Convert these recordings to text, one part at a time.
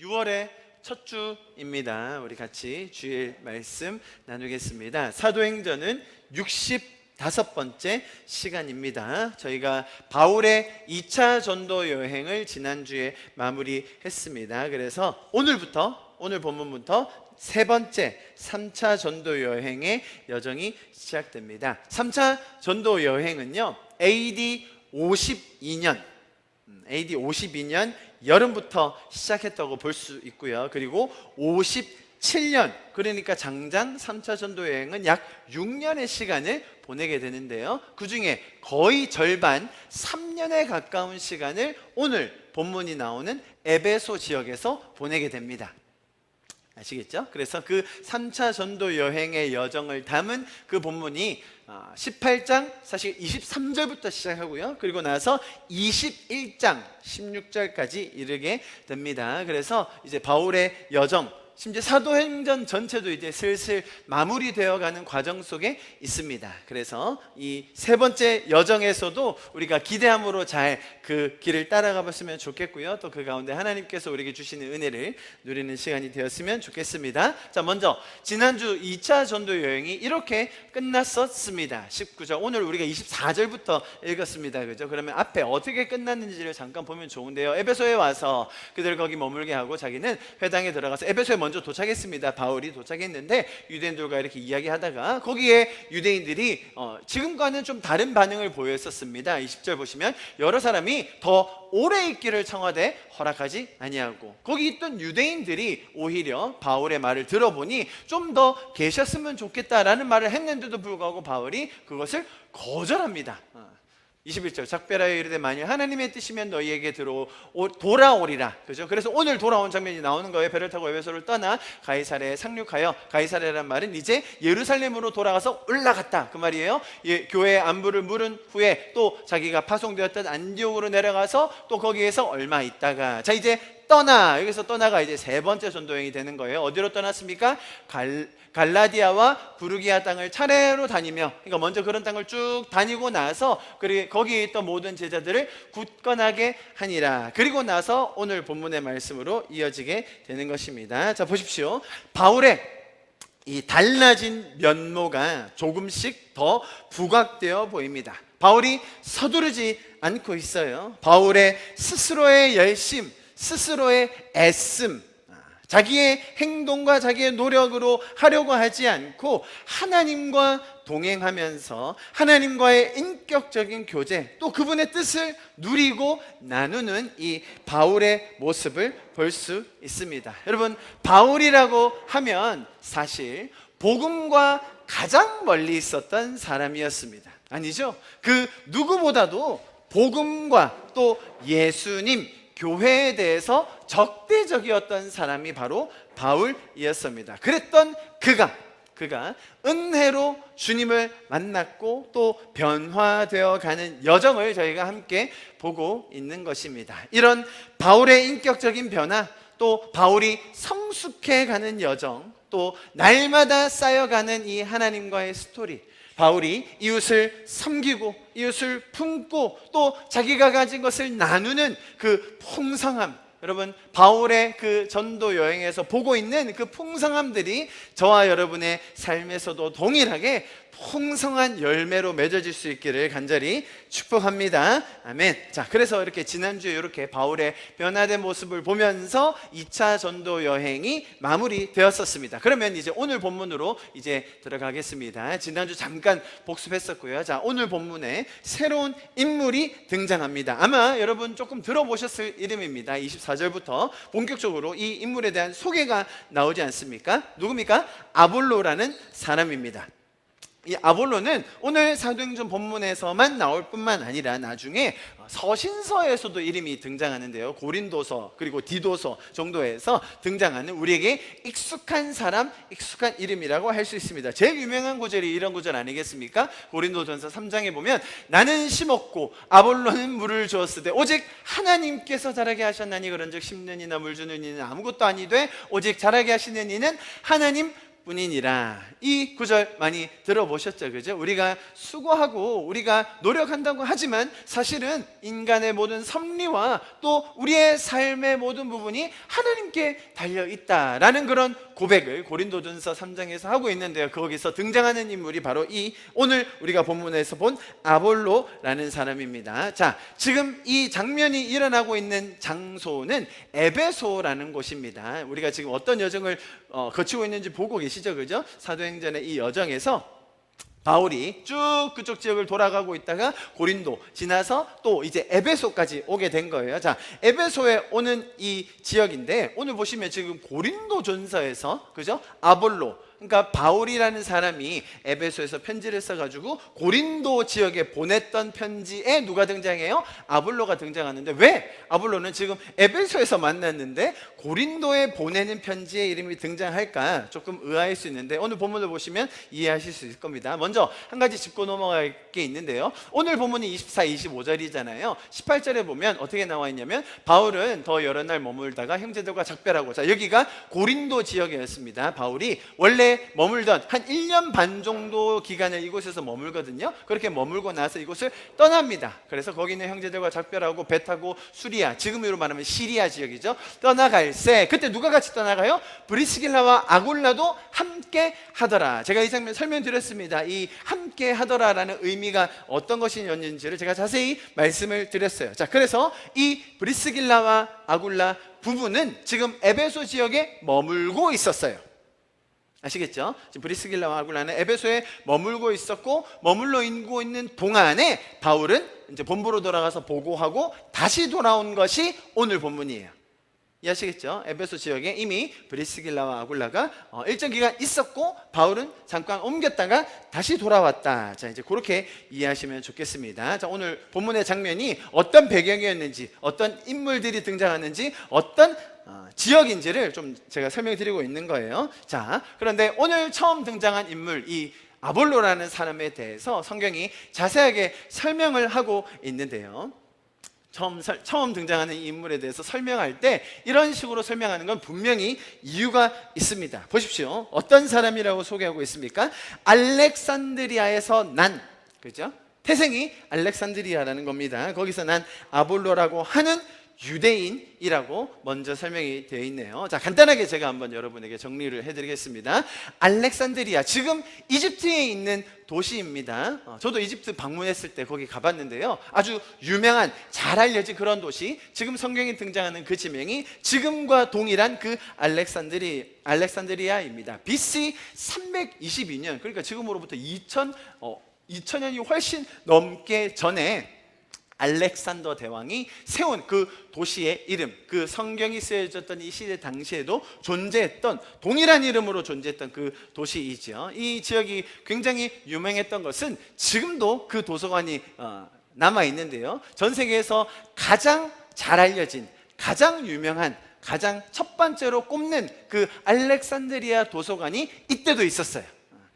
6월의 첫 주입니다. 우리 같이 주일 말씀 나누겠습니다. 사도행전은 65번째 시간입니다. 저희가 바울의 2차 전도 여행을 지난주에 마무리했습니다. 그래서 오늘 본문부터 세 번째 3차 전도 여행의 여정이 시작됩니다. 3차 전도 여행은요, AD 52년 여름부터 시작했다고 볼 수 있고요. 그리고 57년, 그러니까 장장 3차 전도 여행은 약 6년의 시간을 보내게 되는데요. 그 중에 거의 절반 3년에 가까운 시간을 오늘 본문이 나오는 에베소 지역에서 보내게 됩니다. 아시겠죠? 그래서 그 3차 전도 여행의 여정을 담은 그 본문이 18장 사실 23절부터 시작하고요. 그리고 나서 21장 16절까지 이르게 됩니다. 그래서 이제 바울의 여정, 심지어 사도행전 전체도 이제 슬슬 마무리되어 가는 과정 속에 있습니다. 그래서 이 세 번째 여정에서도 우리가 기대함으로 잘 그 길을 따라가 봤으면 좋겠고요. 또 그 가운데 하나님께서 우리에게 주시는 은혜를 누리는 시간이 되었으면 좋겠습니다. 자, 먼저 지난주 2차 전도 여행이 이렇게 끝났었습니다. 19절, 오늘 우리가 24절부터 읽었습니다. 그죠? 그러면 앞에 어떻게 끝났는지를 잠깐 보면 좋은데요. 에베소에 와서 그들 거기 머물게 하고 자기는 회당에 들어가서, 에베소에 먼저 도착했습니다. 바울이 도착했는데 유대인들과 이렇게 이야기하다가 거기에 유대인들이 지금과는 좀 다른 반응을 보였었습니다. 20절 보시면 여러 사람이 더 오래 있기를 청하되 허락하지 아니하고, 거기 있던 유대인들이 오히려 바울의 말을 들어보니 좀 더 계셨으면 좋겠다라는 말을 했는데도 불구하고 바울이 그것을 거절합니다. 21절, 작별하여 이르되 만일 하나님의 뜻이면 너희에게 돌아오리라. 그죠? 그래서 오늘 돌아온 장면이 나오는 거예요. 배를 타고 에베소를 떠나 가이사랴에 상륙하여, 가이사랴란 말은 이제 예루살렘으로 돌아가서 올라갔다 그 말이에요. 교회의 안부를 물은 후에 또 자기가 파송되었던 안디옥으로 내려가서 또 거기에서 얼마 있다가, 자 이제 여기서 떠나가 이제 세 번째 전도여행이 되는 거예요. 어디로 떠났습니까? 갈라디아와 부르기아 땅을 차례로 다니며, 그러니까 먼저 그런 땅을 쭉 다니고 나서 거기에 있던 모든 제자들을 굳건하게 하니라. 그리고 나서 오늘 본문의 말씀으로 이어지게 되는 것입니다. 자, 보십시오. 바울의 이 달라진 면모가 조금씩 더 부각되어 보입니다. 바울이 서두르지 않고 있어요. 바울의 스스로의 열심, 스스로의 애씀, 자기의 행동과 자기의 노력으로 하려고 하지 않고 하나님과 동행하면서 하나님과의 인격적인 교제, 또 그분의 뜻을 누리고 나누는 이 바울의 모습을 볼 수 있습니다. 여러분, 바울이라고 하면 사실 복음과 가장 멀리 있었던 사람이었습니다. 아니죠? 그 누구보다도 복음과 또 예수님, 교회에 대해서 적대적이었던 사람이 바로 바울이었습니다. 그랬던 그가 은혜로 주님을 만났고 또 변화되어 가는 여정을 저희가 함께 보고 있는 것입니다. 이런 바울의 인격적인 변화, 또 바울이 성숙해 가는 여정, 또 날마다 쌓여가는 이 하나님과의 스토리, 바울이 이웃을 섬기고 이웃을 품고 또 자기가 가진 것을 나누는 그 풍성함, 여러분 바울의 그 전도 여행에서 보고 있는 그 풍성함들이 저와 여러분의 삶에서도 동일하게 풍성한 열매로 맺어질 수 있기를 간절히 축복합니다. 아멘. 자, 그래서 이렇게 지난주에 이렇게 바울의 변화된 모습을 보면서 2차 전도 여행이 마무리되었었습니다. 그러면 이제 오늘 본문으로 이제 들어가겠습니다. 지난주 잠깐 복습했었고요. 자, 오늘 본문에 새로운 인물이 등장합니다. 아마 여러분 조금 들어보셨을 이름입니다. 24절부터 본격적으로 이 인물에 대한 소개가 나오지 않습니까? 누굽니까? 아볼로라는 사람입니다. 이 아볼로는 오늘 사도행전 본문에서만 나올 뿐만 아니라 나중에 서신서에서도 이름이 등장하는데요. 고린도서 그리고 디도서 정도에서 등장하는 우리에게 익숙한 사람, 익숙한 이름이라고 할 수 있습니다. 제일 유명한 구절이 이런 구절 아니겠습니까? 고린도전서 3장에 보면 나는 심었고 아볼로는 물을 주었으되 오직 하나님께서 자라게 하셨나니 그런즉 심는 이나 물 주는 이는 아무것도 아니되 오직 자라게 하시는 이는 하나님 뿐이니라. 이 구절 많이 들어보셨죠? 그죠? 우리가 수고하고 우리가 노력한다고 하지만 사실은 인간의 모든 섭리와 또 우리의 삶의 모든 부분이 하나님께 달려있다라는 그런 고백을 고린도전서 3장에서 하고 있는데요. 거기서 등장하는 인물이 바로 이 오늘 우리가 본문에서 본 아볼로라는 사람입니다. 자, 지금 이 장면이 일어나고 있는 장소는 에베소라는 곳입니다. 우리가 지금 어떤 여정을 거치고 있는지 보고 계시죠? 그죠? 사도행전의 이 여정에서 바울이 쭉 그쪽 지역을 돌아가고 있다가 고린도 지나서 또 이제 에베소까지 오게 된 거예요. 자, 에베소에 오는 이 지역인데 오늘 보시면 지금 고린도전서에서 그죠? 아볼로, 그러니까 바울이라는 사람이 에베소에서 편지를 써가지고 고린도 지역에 보냈던 편지에 누가 등장해요? 아볼로가 등장하는데 왜 아볼로는 지금 에베소에서 만났는데 고린도에 보내는 편지의 이름이 등장할까 조금 의아할 수 있는데 오늘 본문을 보시면 이해하실 수 있을 겁니다. 먼저 한 가지 짚고 넘어갈 게 있는데요. 오늘 본문이 24, 25절이잖아요. 18절에 보면 어떻게 나와 있냐면 바울은 더 여러 날 머물다가 형제들과 작별하고, 자, 여기가 고린도 지역이었습니다. 바울이 원래 머물던 한 1년 반 정도 기간을 이곳에서 머물거든요. 그렇게 머물고 나서 이곳을 떠납니다. 그래서 거기 있는 형제들과 작별하고 배 타고 수리아, 지금으로 말하면 시리아 지역이죠, 떠나갈새 그때 누가 같이 떠나가요? 브리스길라와 아굴라도 함께 하더라. 제가 이 장면 설명드렸습니다. 이 함께 하더라라는 의미가 어떤 것이었는지를 제가 자세히 말씀을 드렸어요. 자, 그래서 이 브리스길라와 아굴라 부부는 지금 에베소 지역에 머물고 있었어요. 아시겠죠? 지금 브리스길라와 아굴라는 에베소에 머물고 있었고, 머물러 있는 동안에 바울은 이제 본부로 돌아가서 보고하고 다시 돌아온 것이 오늘 본문이에요. 이해하시겠죠? 에베소 지역에 이미 브리스길라와 아굴라가 일정 기간 있었고 바울은 잠깐 옮겼다가 다시 돌아왔다. 자, 이제 그렇게 이해하시면 좋겠습니다. 자, 오늘 본문의 장면이 어떤 배경이었는지, 어떤 인물들이 등장하는지, 어떤 지역인지를 좀 제가 설명드리고 있는 거예요. 자, 그런데 오늘 처음 등장한 인물, 이 아볼로라는 사람에 대해서 성경이 자세하게 설명을 하고 있는데요. 처음 등장하는 이 인물에 대해서 설명할 때 이런 식으로 설명하는 건 분명히 이유가 있습니다. 보십시오. 어떤 사람이라고 소개하고 있습니까? 알렉산드리아에서 난, 그죠? 태생이 알렉산드리아라는 겁니다. 거기서 난 아볼로라고 하는 유대인이라고 먼저 설명이 되어 있네요. 자, 간단하게 제가 한번 여러분에게 정리를 해드리겠습니다. 알렉산드리아, 지금 이집트에 있는 도시입니다. 저도 이집트 방문했을 때 거기 가봤는데요. 아주 유명한, 잘 알려진 그런 도시, 지금 성경에 등장하는 그 지명이 지금과 동일한 그 알렉산드리아입니다. BC 322년, 그러니까 지금으로부터 2000년이 훨씬 넘게 전에 알렉산더 대왕이 세운 그 도시의 이름, 그 성경이 쓰여졌던 이 시대 당시에도 존재했던, 동일한 이름으로 존재했던 그 도시이죠. 이 지역이 굉장히 유명했던 것은 지금도 그 도서관이 남아 있는데요. 전 세계에서 가장 잘 알려진, 가장 유명한, 가장 첫 번째로 꼽는 그 알렉산드리아 도서관이 이때도 있었어요.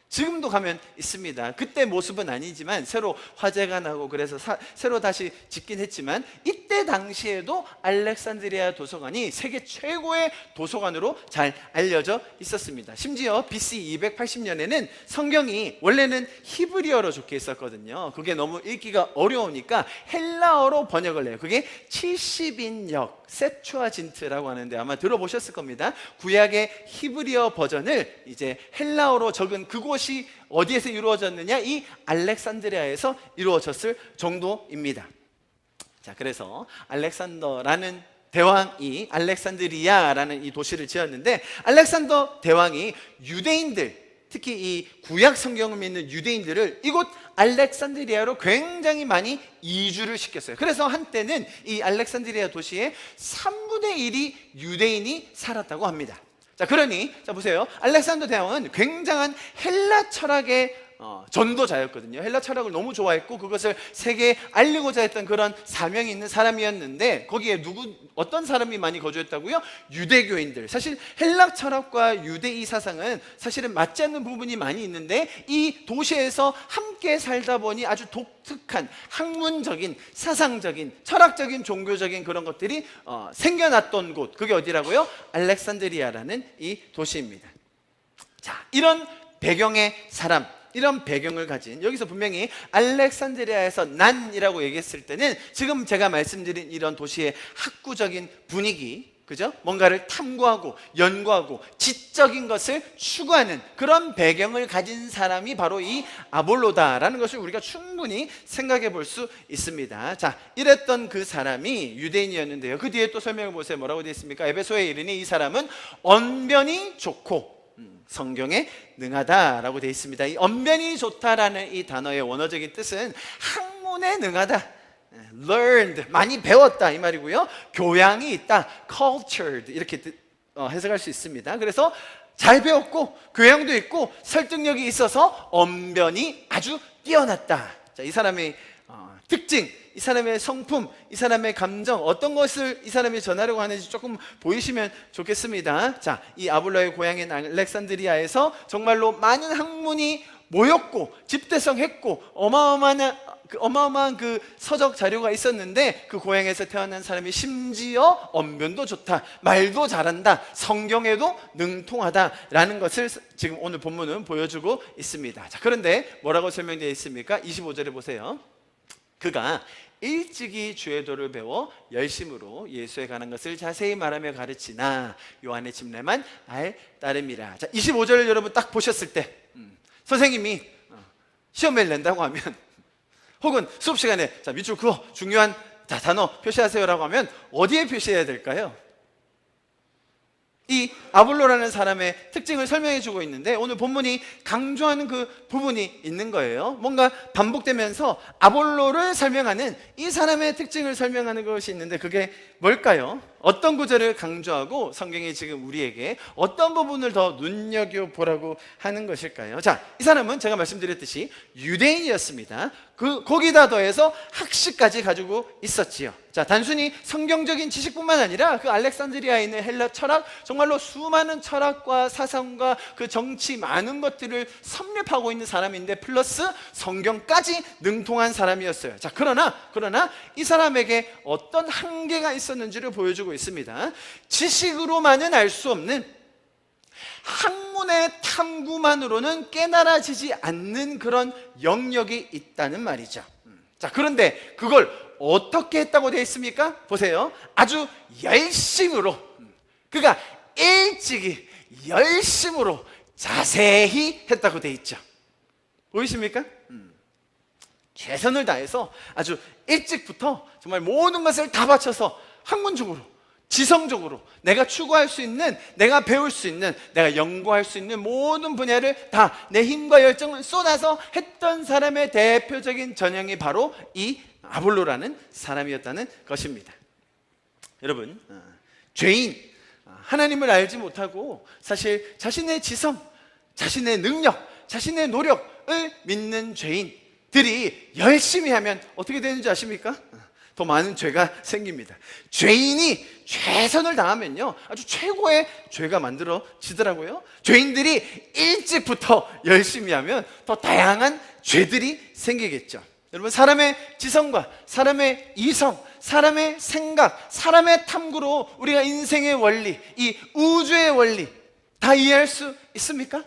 지금도 가면 있습니다. 그때 모습은 아니지만 새로 화재가 나고 그래서 새로 다시 짓긴 했지만 이때 당시에도 알렉산드리아 도서관이 세계 최고의 도서관으로 잘 알려져 있었습니다. 심지어 BC 280년에는 성경이 원래는 히브리어로 적혀 있었거든요. 그게 너무 읽기가 어려우니까 헬라어로 번역을 해요. 그게 70인역 세추아진트라고 하는데 아마 들어보셨을 겁니다. 구약의 히브리어 버전을 이제 헬라어로 적은 그곳이 어디에서 이루어졌느냐? 이 알렉산드리아에서 이루어졌을 정도입니다. 자, 그래서 알렉산더라는 대왕이 알렉산드리아라는 이 도시를 지었는데, 알렉산더 대왕이 유대인들, 특히 이 구약 성경을 믿는 유대인들을 이곳 알렉산드리아로 굉장히 많이 이주를 시켰어요. 그래서 한때는 이 알렉산드리아 도시에 3분의 1이 유대인이 살았다고 합니다. 자, 그러니 자 보세요. 알렉산더 대왕은 굉장한 헬라 철학의 전도자였거든요. 헬라 철학을 너무 좋아했고 그것을 세계에 알리고자 했던 그런 사명이 있는 사람이었는데, 거기에 어떤 사람이 많이 거주했다고요? 유대교인들. 사실 헬라 철학과 유대의 사상은 사실은 맞지 않는 부분이 많이 있는데, 이 도시에서 함께 살다 보니 아주 독특한 학문적인, 사상적인, 철학적인, 종교적인 그런 것들이 생겨났던 곳, 그게 어디라고요? 알렉산드리아라는 이 도시입니다. 자, 이런 배경의 사람, 이런 배경을 가진, 여기서 분명히 알렉산드리아에서 난이라고 얘기했을 때는 지금 제가 말씀드린 이런 도시의 학구적인 분위기, 그죠? 뭔가를 탐구하고 연구하고 지적인 것을 추구하는 그런 배경을 가진 사람이 바로 이 아볼로다라는 것을 우리가 충분히 생각해 볼 수 있습니다. 자, 이랬던 그 사람이 유대인이었는데요. 그 뒤에 또 설명을 보세요. 뭐라고 되어 있습니까? 에베소에 이르니 이 사람은 언변이 좋고 성경에 능하다라고 되어 있습니다. 이 언변이 좋다라는 이 단어의 원어적인 뜻은 학문에 능하다, learned, 많이 배웠다 이 말이고요. 교양이 있다, cultured 이렇게 해석할 수 있습니다. 그래서 잘 배웠고 교양도 있고 설득력이 있어서 언변이 아주 뛰어났다. 자, 이 사람의 특징, 이 사람의 성품, 이 사람의 감정, 어떤 것을 이 사람이 전하려고 하는지 조금 보이시면 좋겠습니다. 자, 이 아볼로의 고향인 알렉산드리아에서 정말로 많은 학문이 모였고 집대성했고 어마어마한 그 서적 자료가 있었는데, 그 고향에서 태어난 사람이 심지어 언변도 좋다, 말도 잘한다, 성경에도 능통하다라는 것을 지금 오늘 본문은 보여주고 있습니다. 자, 그런데 뭐라고 설명되어 있습니까? 25절에 보세요. 그가 일찍이 주의 도를 배워 열심으로 예수에 관한 것을 자세히 말하며 가르치나 요한의 침례만 알 따름이라. 자, 25절을 여러분 딱 보셨을 때 선생님이 시험을 낸다고 하면 혹은 수업 시간에 자, 밑줄 그어 중요한 단어 표시하세요라고 하면 어디에 표시해야 될까요? 이 아볼로라는 사람의 특징을 설명해 주고 있는데 오늘 본문이 강조하는 그 부분이 있는 거예요. 뭔가 반복되면서 아볼로를 설명하는 이 사람의 특징을 설명하는 것이 있는데 그게 뭘까요? 어떤 구절을 강조하고 성경이 지금 우리에게 어떤 부분을 더 눈여겨보라고 하는 것일까요? 자, 이 사람은 제가 말씀드렸듯이 유대인이었습니다. 거기다 더해서 학식까지 가지고 있었지요. 자, 단순히 성경적인 지식뿐만 아니라 그 알렉산드리아에 있는 헬라 철학, 정말로 수많은 철학과 사상과 그 정치 많은 것들을 섭렵하고 있는 사람인데 플러스 성경까지 능통한 사람이었어요. 자, 그러나 이 사람에게 어떤 한계가 있었는지를 보여주고 있습니다. 지식으로만은 알 수 없는 학문의 탐구만으로는 깨달아지지 않는 그런 영역이 있다는 말이죠. 자, 그런데 그걸 어떻게 했다고 되어 있습니까? 보세요. 아주 열심으로, 그가 일찍이 열심으로 자세히 했다고 되어 있죠. 보이십니까? 최선을 다해서 아주 일찍부터 정말 모든 것을 다 바쳐서 학문적으로, 지성적으로 내가 추구할 수 있는, 내가 배울 수 있는, 내가 연구할 수 있는 모든 분야를 다 내 힘과 열정을 쏟아서 했던 사람의 대표적인 전형이 바로 이 아볼로라는 사람이었다는 것입니다. 여러분, 죄인, 하나님을 알지 못하고 사실 자신의 지성, 자신의 능력, 자신의 노력을 믿는 죄인들이 열심히 하면 어떻게 되는지 아십니까? 더 많은 죄가 생깁니다. 죄인이 최선을 다하면요 아주 최고의 죄가 만들어지더라고요. 죄인들이 일찍부터 열심히 하면 더 다양한 죄들이 생기겠죠. 여러분, 사람의 지성과 사람의 이성, 사람의 생각, 사람의 탐구로 우리가 인생의 원리, 이 우주의 원리 다 이해할 수 있습니까?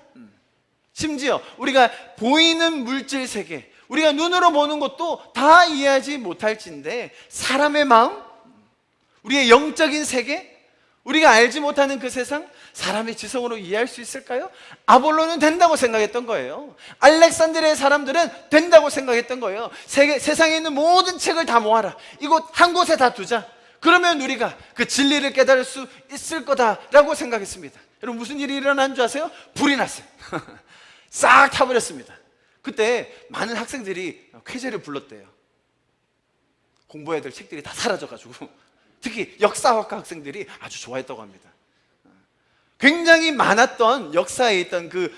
심지어 우리가 보이는 물질 세계, 우리가 눈으로 보는 것도 다 이해하지 못할진데 사람의 마음, 우리의 영적인 세계, 우리가 알지 못하는 그 세상, 사람의 지성으로 이해할 수 있을까요? 아볼로는 된다고 생각했던 거예요. 알렉산드리아의 사람들은 된다고 생각했던 거예요. 세상에 있는 모든 책을 다 모아라, 이곳 한 곳에 다 두자, 그러면 우리가 그 진리를 깨달을 수 있을 거다라고 생각했습니다. 여러분, 무슨 일이 일어난 줄 아세요? 불이 났어요. 싹 타버렸습니다. 그때 많은 학생들이 쾌재를 불렀대요. 공부해야 될 책들이 다 사라져가지고 특히 역사학과 학생들이 아주 좋아했다고 합니다. 굉장히 많았던 역사에 있던 그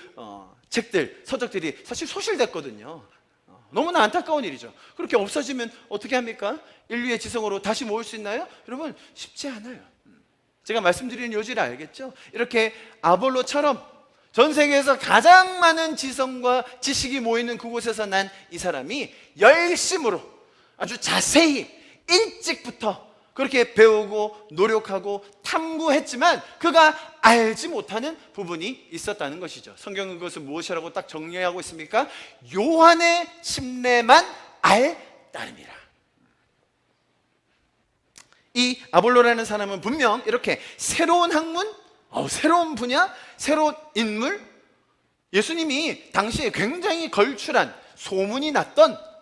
책들, 서적들이 사실 소실됐거든요. 너무나 안타까운 일이죠. 그렇게 없어지면 어떻게 합니까? 인류의 지성으로 다시 모을 수 있나요? 여러분, 쉽지 않아요. 제가 말씀드리는 요지를 알겠죠? 이렇게 아볼로처럼 전 세계에서 가장 많은 지성과 지식이 모이는 그곳에서 난 이 사람이 열심으로 아주 자세히 일찍부터 그렇게 배우고 노력하고 탐구했지만 그가 알지 못하는 부분이 있었다는 것이죠. 성경은 그것을 무엇이라고 딱 정리하고 있습니까? 요한의 침례만 알 따름이라. 이 아볼로라는 사람은 분명 이렇게 새로운 학문, 새로운 분야, 새로운 인물, 예수님이 당시에 굉장히 걸출한 소문이 났던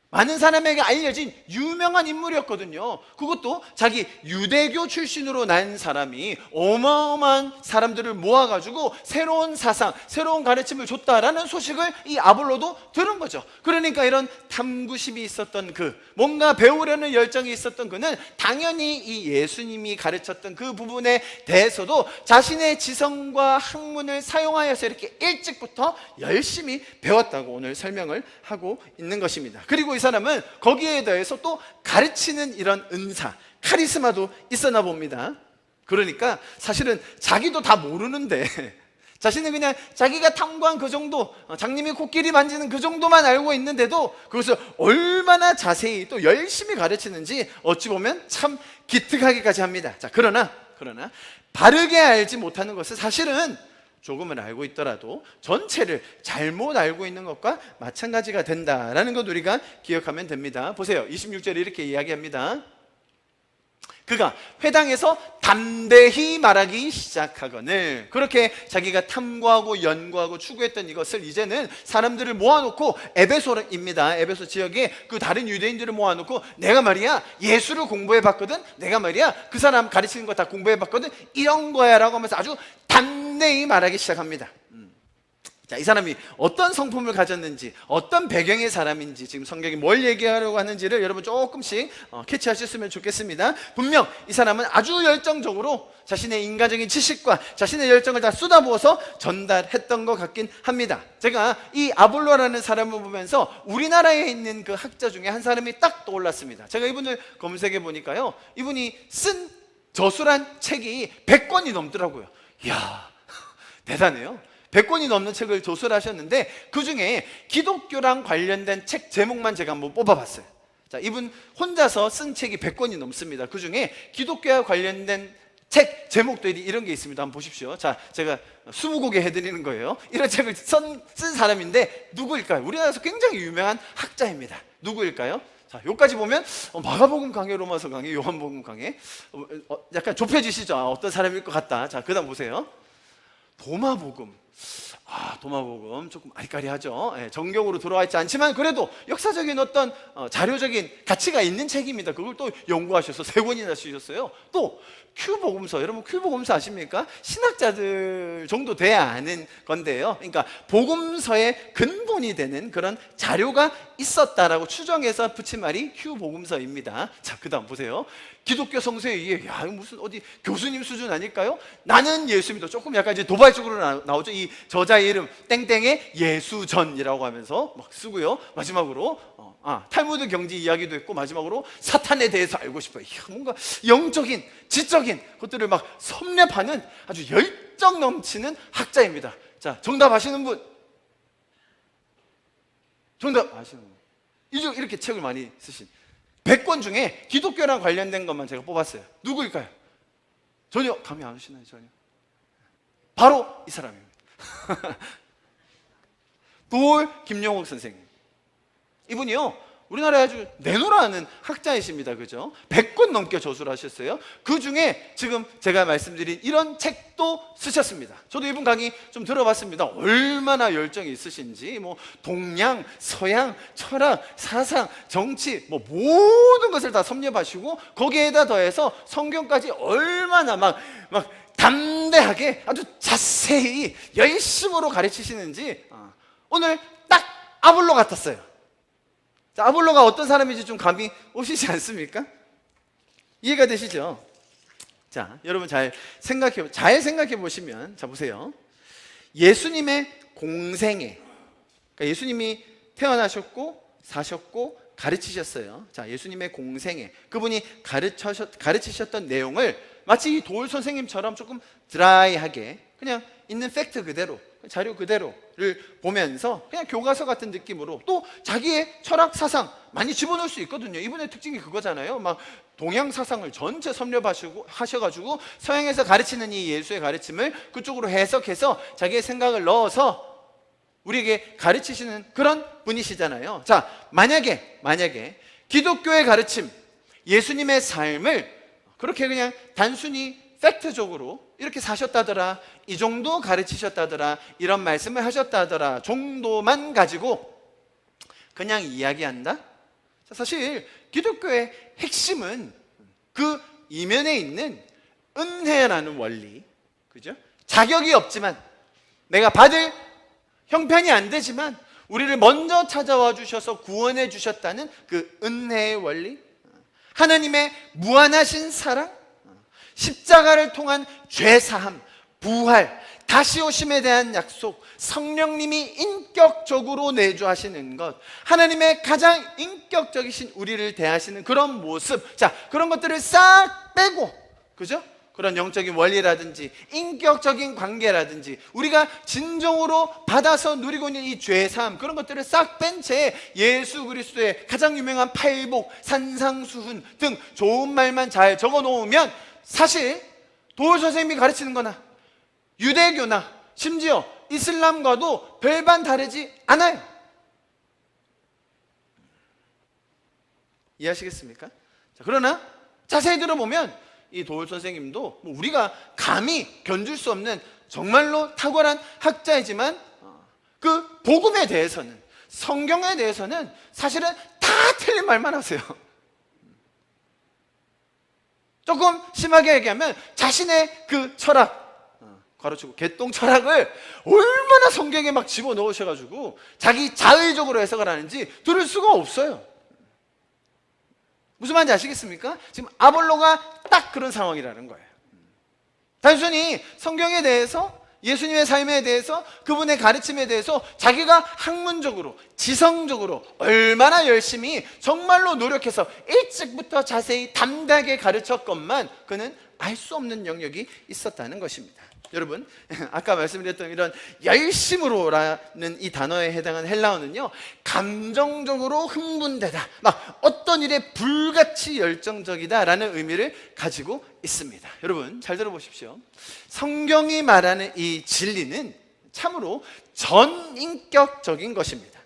많은 사람에게 알려진 유명한 인물이었거든요. 그것도 자기 유대교 출신으로 난 사람이 어마어마한 사람들을 모아가지고 새로운 사상, 새로운 가르침을 줬다라는 소식을 이 아볼로도 들은 거죠. 그러니까 이런 탐구심이 있었던 뭔가 배우려는 열정이 있었던 그는 당연히 이 예수님이 가르쳤던 그 부분에 대해서도 자신의 지성과 학문을 사용하여서 이렇게 일찍부터 열심히 배웠다고 오늘 설명을 하고 있는 것입니다. 그리고 이 사람은 거기에 대해서 또 가르치는 이런 은사, 카리스마도 있었나 봅니다. 그러니까 사실은 자기도 다 모르는데 자신은 그냥 자기가 탐구한 그 정도, 장님이 코끼리 만지는 그 정도만 알고 있는데도 그것을 얼마나 자세히 또 열심히 가르치는지 어찌 보면 참 기특하기까지 합니다. 자, 그러나 바르게 알지 못하는 것은 사실은 조금은 알고 있더라도 전체를 잘못 알고 있는 것과 마찬가지가 된다라는 것 우리가 기억하면 됩니다. 보세요. 26절에 이렇게 이야기합니다. 그가 회당에서 담대히 말하기 시작하거늘. 그렇게 자기가 탐구하고 연구하고 추구했던 이것을 이제는 사람들을 모아놓고 에베소입니다. 에베소 지역에 그 다른 유대인들을 모아놓고 내가 말이야 예수를 공부해봤거든, 내가 말이야 그 사람 가르치는 거 다 공부해봤거든, 이런 거야 라고 하면서 아주 담대히 말하기 시작합니다. 자, 이 사람이 어떤 성품을 가졌는지, 어떤 배경의 사람인지, 지금 성경이 뭘 얘기하려고 하는지를 여러분 조금씩 캐치하셨으면 좋겠습니다. 분명 이 사람은 아주 열정적으로 자신의 인간적인 지식과 자신의 열정을 다 쏟아부어서 전달했던 것 같긴 합니다. 제가 이 아볼로라는 사람을 보면서 우리나라에 있는 그 학자 중에 한 사람이 딱 떠올랐습니다. 제가 이분을 검색해 보니까요, 이분이 쓴 저술한 책이 100권이 넘더라고요. 이야, 대단해요. 100권이 넘는 책을 조술하셨는데 그 중에 기독교랑 관련된 책 제목만 제가 한번 뽑아봤어요. 자, 이분 혼자서 쓴 책이 100권이 넘습니다. 그 중에 기독교와 관련된 책 제목들이 이런 게 있습니다. 한번 보십시오. 자, 제가 20곡에 해드리는 거예요. 이런 책을 쓴 사람인데 누구일까요? 우리나라에서 굉장히 유명한 학자입니다. 누구일까요? 자, 여기까지 보면 마가복음 강해, 로마서 강해, 요한복음 강해, 약간 좁혀지시죠? 어떤 사람일 것 같다. 자, 그 다음 보세요. 도마복음. 도마복음 조금 아리까리하죠. 정경으로 들어와 있지 않지만 그래도 역사적인 어떤 자료적인 가치가 있는 책입니다. 그걸 또 연구하셔서 3권이나 쓰셨어요. 또 큐복음서, 여러분 큐복음서 아십니까? 신학자들 정도 돼야 아는 건데요. 그러니까 복음서의 근본이 되는 그런 자료가 있었다라고 추정해서 붙인 말이 큐복음서입니다. 자, 그 다음 보세요. 기독교 성서에 의해, 야, 무슨 어디 교수님 수준 아닐까요? 나는 예수 믿어. 조금 약간 이제 도발적으로 나오죠. 이 저자의 이름 땡땡의 예수전이라고 하면서 막 쓰고요. 마지막으로 탈무드 경지 이야기도 했고, 마지막으로 사탄에 대해서 알고 싶어요. 이야, 뭔가 영적인, 지적인 것들을 막 섭렵하는 아주 열정 넘치는 학자입니다. 자, 정답 아시는 분? 정답 아시는 분? 이렇게 책을 많이 쓰신 100권 중에 기독교랑 관련된 것만 제가 뽑았어요. 누구일까요? 전혀 감이 안 오시나요? 전혀. 바로 이 사람입니다. 돌 김용옥 선생님. 이분이요, 우리나라에 아주 내노라하는 학자이십니다. 그죠? 100권 넘게 저술을 하셨어요. 그 중에 지금 제가 말씀드린 이런 책도 쓰셨습니다. 저도 이분 강의 좀 들어봤습니다. 얼마나 열정이 있으신지, 동양, 서양, 철학, 사상, 정치, 모든 것을 다 섭렵하시고 거기에다 더해서 성경까지 얼마나 막 담대하게 아주 자세히 열심으로 가르치시는지 오늘 딱 아볼로 같았어요. 자, 아볼로가 어떤 사람인지 좀 감이 오시지 않습니까? 이해가 되시죠? 자, 여러분 잘 생각해 보시면, 자, 보세요. 예수님의 공생애, 그러니까 예수님이 태어나셨고 사셨고 가르치셨어요. 자, 예수님의 공생애, 그분이 가르치셨던 내용을 마치 이 도울 선생님처럼 조금 드라이하게 그냥 있는 팩트 그대로 자료 그대로를 보면서 그냥 교과서 같은 느낌으로 또 자기의 철학 사상 많이 집어넣을 수 있거든요. 이분의 특징이 그거잖아요. 막 동양 사상을 전체 섭렵하셔가지고 서양에서 가르치는 이 예수의 가르침을 그쪽으로 해석해서 자기의 생각을 넣어서 우리에게 가르치시는 그런 분이시잖아요. 자, 만약에 기독교의 가르침, 예수님의 삶을 그렇게 그냥 단순히 팩트적으로 이렇게 사셨다더라, 이 정도 가르치셨다더라, 이런 말씀을 하셨다더라 정도만 가지고 그냥 이야기한다? 사실 기독교의 핵심은 그 이면에 있는 은혜라는 원리, 그죠? 자격이 없지만, 내가 받을 형편이 안 되지만 우리를 먼저 찾아와 주셔서 구원해 주셨다는 그 은혜의 원리, 하나님의 무한하신 사랑, 십자가를 통한 죄사함, 부활, 다시 오심에 대한 약속, 성령님이 인격적으로 내주하시는 것, 하나님의 가장 인격적이신 우리를 대하시는 그런 모습, 자, 그런 것들을 싹 빼고, 그죠? 그런 영적인 원리라든지 인격적인 관계라든지 우리가 진정으로 받아서 누리고 있는 이 죄사함, 그런 것들을 싹 뺀 채 예수 그리스도의 가장 유명한 팔복, 산상수훈 등 좋은 말만 잘 적어 놓으면 사실 도울 선생님이 가르치는 거나 유대교나 심지어 이슬람과도 별반 다르지 않아요. 이해하시겠습니까? 자, 그러나 자세히 들어보면 이 도울 선생님도 뭐 우리가 감히 견줄 수 없는 정말로 탁월한 학자이지만 그 복음에 대해서는, 성경에 대해서는 사실은 다 틀린 말만 하세요. 조금 심하게 얘기하면 자신의 그 철학, 가로치고 개똥 철학을 얼마나 성경에 막 집어넣으셔가지고 자기 자의적으로 해석을 하는지 들을 수가 없어요. 무슨 말인지 아시겠습니까? 지금 아볼로가 딱 그런 상황이라는 거예요. 단순히 성경에 대해서, 예수님의 삶에 대해서, 그분의 가르침에 대해서 자기가 학문적으로, 지성적으로 얼마나 열심히 정말로 노력해서 일찍부터 자세히 담대하게 가르쳤건만 그는 알 수 없는 영역이 있었다는 것입니다. 여러분, 아까 말씀드렸던 이런 열심으로라는 이 단어에 해당하는 헬라어는요, 감정적으로 흥분되다, 막 어떤 일에 불같이 열정적이다라는 의미를 가지고 있습니다. 여러분 잘 들어보십시오. 성경이 말하는 이 진리는 참으로 전인격적인 것입니다.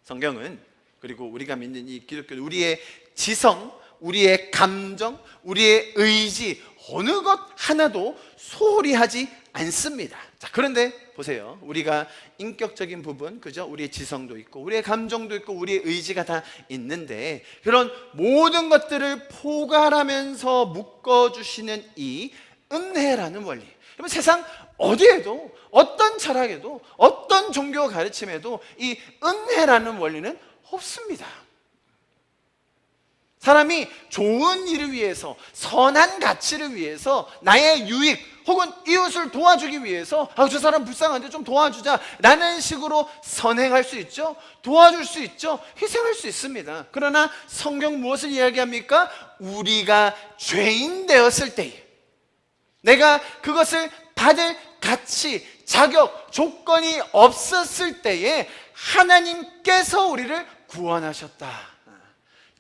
성경은, 그리고 우리가 믿는 이 기독교는 우리의 지성, 우리의 감정, 우리의 의지 어느 것 하나도 소홀히 하지 않습니다. 자, 그런데 보세요. 우리가 인격적인 부분, 그죠? 우리의 지성도 있고 우리의 감정도 있고 우리의 의지가 다 있는데 그런 모든 것들을 포괄하면서 묶어주시는 이 은혜라는 원리, 여러분 세상 어디에도, 어떤 철학에도, 어떤 종교 가르침에도 이 은혜라는 원리는 없습니다. 사람이 좋은 일을 위해서, 선한 가치를 위해서, 나의 유익 혹은 이웃을 도와주기 위해서 저 사람 불쌍한데 좀 도와주자 라는 식으로 선행할 수 있죠. 도와줄 수 있죠. 희생할 수 있습니다. 그러나 성경 무엇을 이야기합니까? 우리가 죄인 되었을 때에, 내가 그것을 받을 가치, 자격, 조건이 없었을 때에 하나님께서 우리를 구원하셨다.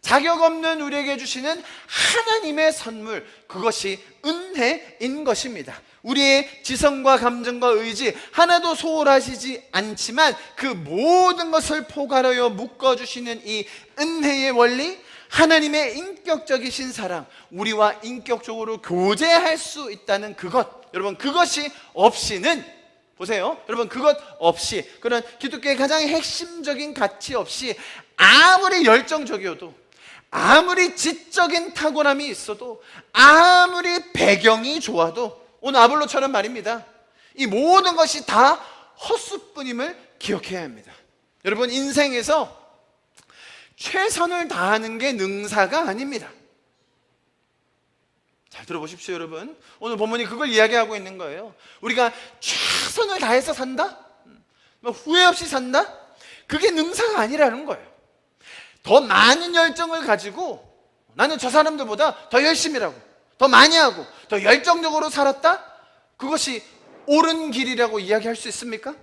자격 없는 우리에게 주시는 하나님의 선물, 그것이 은혜인 것입니다. 우리의 지성과 감정과 의지 하나도 소홀하시지 않지만 그 모든 것을 포괄하여 묶어주시는 이 은혜의 원리, 하나님의 인격적이신 사랑, 우리와 인격적으로 교제할 수 있다는 그것, 여러분 그것이 없이는, 보세요, 여러분 그것 없이, 그런 기독교의 가장 핵심적인 가치 없이 아무리 열정적이어도, 아무리 지적인 탁월함이 있어도, 아무리 배경이 좋아도, 오늘 아볼로처럼 말입니다, 이 모든 것이 다 헛수뿐임을 기억해야 합니다. 여러분 인생에서 최선을 다하는 게 능사가 아닙니다. 잘 들어보십시오. 여러분 오늘 본문이 그걸 이야기하고 있는 거예요. 우리가 최선을 다해서 산다? 후회 없이 산다? 그게 능사가 아니라는 거예요. 더 많은 열정을 가지고 나는 저 사람들보다 더 열심히 하고 더 많이 하고 더 열정적으로 살았다? 그것이 옳은 길이라고 이야기할 수 있습니까?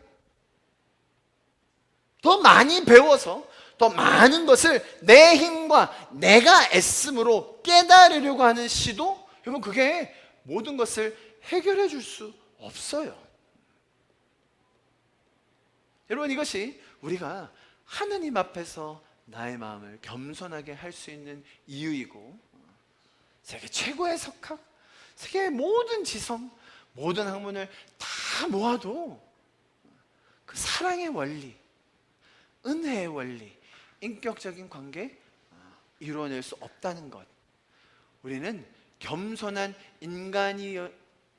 더 많이 배워서 더 많은 것을 내 힘과 내가 애씀으로 깨달으려고 하는 시도, 여러분, 그게 모든 것을 해결해 줄 수 없어요. 여러분, 이것이 우리가 하느님 앞에서 나의 마음을 겸손하게 할 수 있는 이유이고, 세계 최고의 석학, 세계의 모든 지성, 모든 학문을 다 모아도 그 사랑의 원리, 은혜의 원리, 인격적인 관계 이루어낼 수 없다는 것, 우리는 겸손한 인간이어야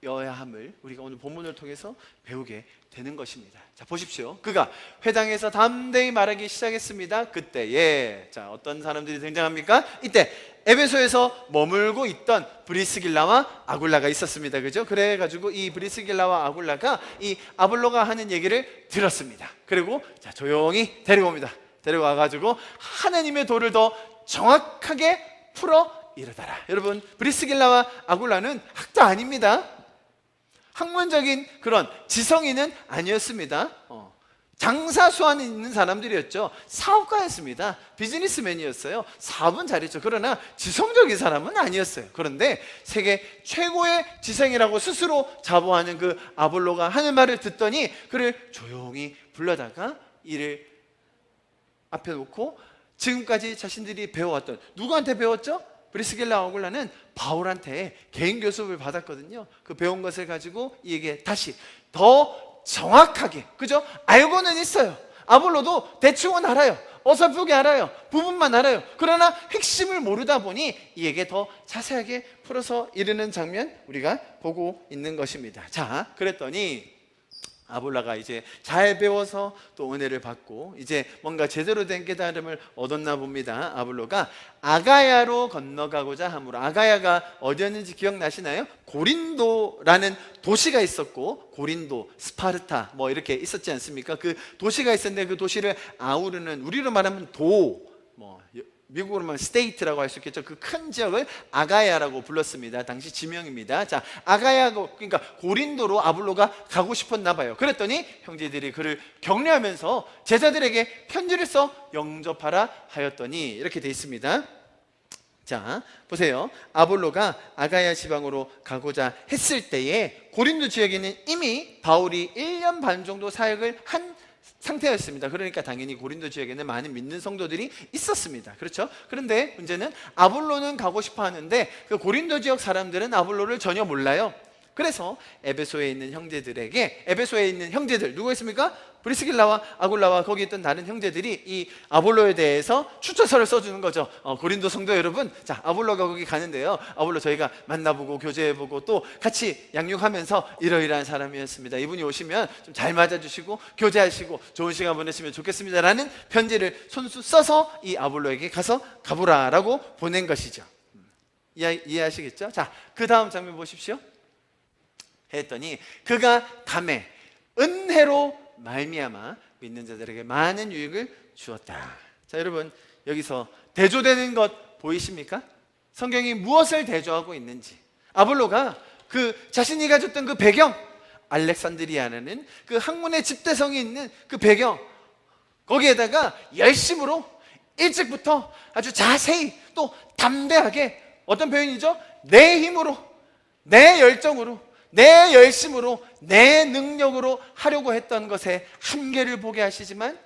함을 우리가 오늘 본문을 통해서 배우게 되는 것입니다. 자, 보십시오. 그가 회당에서 담대히 말하기 시작했습니다. 그때에, 자, 어떤 사람들이 등장합니까? 이때 에베소에서 머물고 있던 브리스길라와 아굴라가 있었습니다. 그죠? 그래가지고 이 브리스길라와 아굴라가 이 아볼로가 하는 얘기를 들었습니다. 그리고 자, 조용히 데려옵니다. 데려와가지고 하나님의 도를 더 정확하게 풀어 이르다라. 여러분, 브리스길라와 아굴라는 학도 아닙니다. 학문적인 그런 지성인은 아니었습니다. 장사 수완이 있는 사람들이었죠. 사업가였습니다. 비즈니스맨이었어요. 사업은 잘했죠. 그러나 지성적인 사람은 아니었어요. 그런데 세계 최고의 지성이라고 스스로 자부하는 그 아볼로가 하는 말을 듣더니 그를 조용히 불러다가 이를 앞에 놓고 지금까지 자신들이 배워왔던, 누구한테 배웠죠? 브리스길라 아굴라는 바울한테 개인 교습을 받았거든요. 그 배운 것을 가지고 이에게 다시 더 정확하게, 그죠? 알고는 있어요. 아볼로도 대충은 알아요. 어설프게 알아요. 부분만 알아요. 그러나 핵심을 모르다 보니 이에게 더 자세하게 풀어서 이르는 장면 우리가 보고 있는 것입니다. 자, 그랬더니 아볼라가 이제 잘 배워서 또 은혜를 받고 이제 뭔가 제대로 된 깨달음을 얻었나 봅니다. 아볼로가 아가야로 건너가고자 하므로, 아가야가 어디였는지 기억나시나요? 고린도라는 도시가 있었고, 고린도, 스파르타 뭐 이렇게 있었지 않습니까? 그 도시가 있었는데 그 도시를 아우르는, 우리로 말하면 미국으로 말하면 스테이트라고 할 수 있겠죠. 그 큰 지역을 아가야라고 불렀습니다. 당시 지명입니다. 자, 아가야고, 그러니까 고린도로 아볼로가 가고 싶었나 봐요. 그랬더니 형제들이 그를 격려하면서 제자들에게 편지를 써 영접하라 하였더니 이렇게 돼 있습니다. 자, 보세요. 아볼로가 아가야 지방으로 가고자 했을 때에 고린도 지역에는 이미 바울이 1년 반 정도 사역을 한 상태였습니다. 그러니까 당연히 고린도 지역에는 많은 믿는 성도들이 있었습니다. 그렇죠? 그런데 문제는 아볼로는 가고 싶어 하는데 그 고린도 지역 사람들은 아볼로를 전혀 몰라요. 그래서 에베소에 있는 형제들에게, 에베소에 있는 형제들 누가 있습니까? 브리스길라와 아굴라와 거기 있던 다른 형제들이 이 아볼로에 대해서 추천서를 써주는 거죠. 고린도 성도 여러분, 자, 아볼로가 거기 가는데요, 아볼로 저희가 만나보고 교제해보고 또 같이 양육하면서 이러이러한 사람이었습니다. 이분이 오시면 좀 잘 맞아주시고 교제하시고 좋은 시간 보내시면 좋겠습니다 라는 편지를 손수 써서 이 아볼로에게 가서 가보라라고 보낸 것이죠. 이해하시겠죠? 자, 그 다음 장면 보십시오. 했더니 그가 감에 은혜로 말미암아 믿는 자들에게 많은 유익을 주었다. 자, 여러분, 여기서 대조되는 것 보이십니까? 성경이 무엇을 대조하고 있는지. 아볼로가 그 자신이 가졌던 그 배경, 알렉산드리아라는 그 학문의 집대성이 있는 그 배경, 거기에다가 열심으로 일찍부터 아주 자세히 또 담대하게, 어떤 표현이죠? 내 힘으로, 내 열정으로, 내 열심으로, 내 능력으로 하려고 했던 것에 한계를 보게 하시지만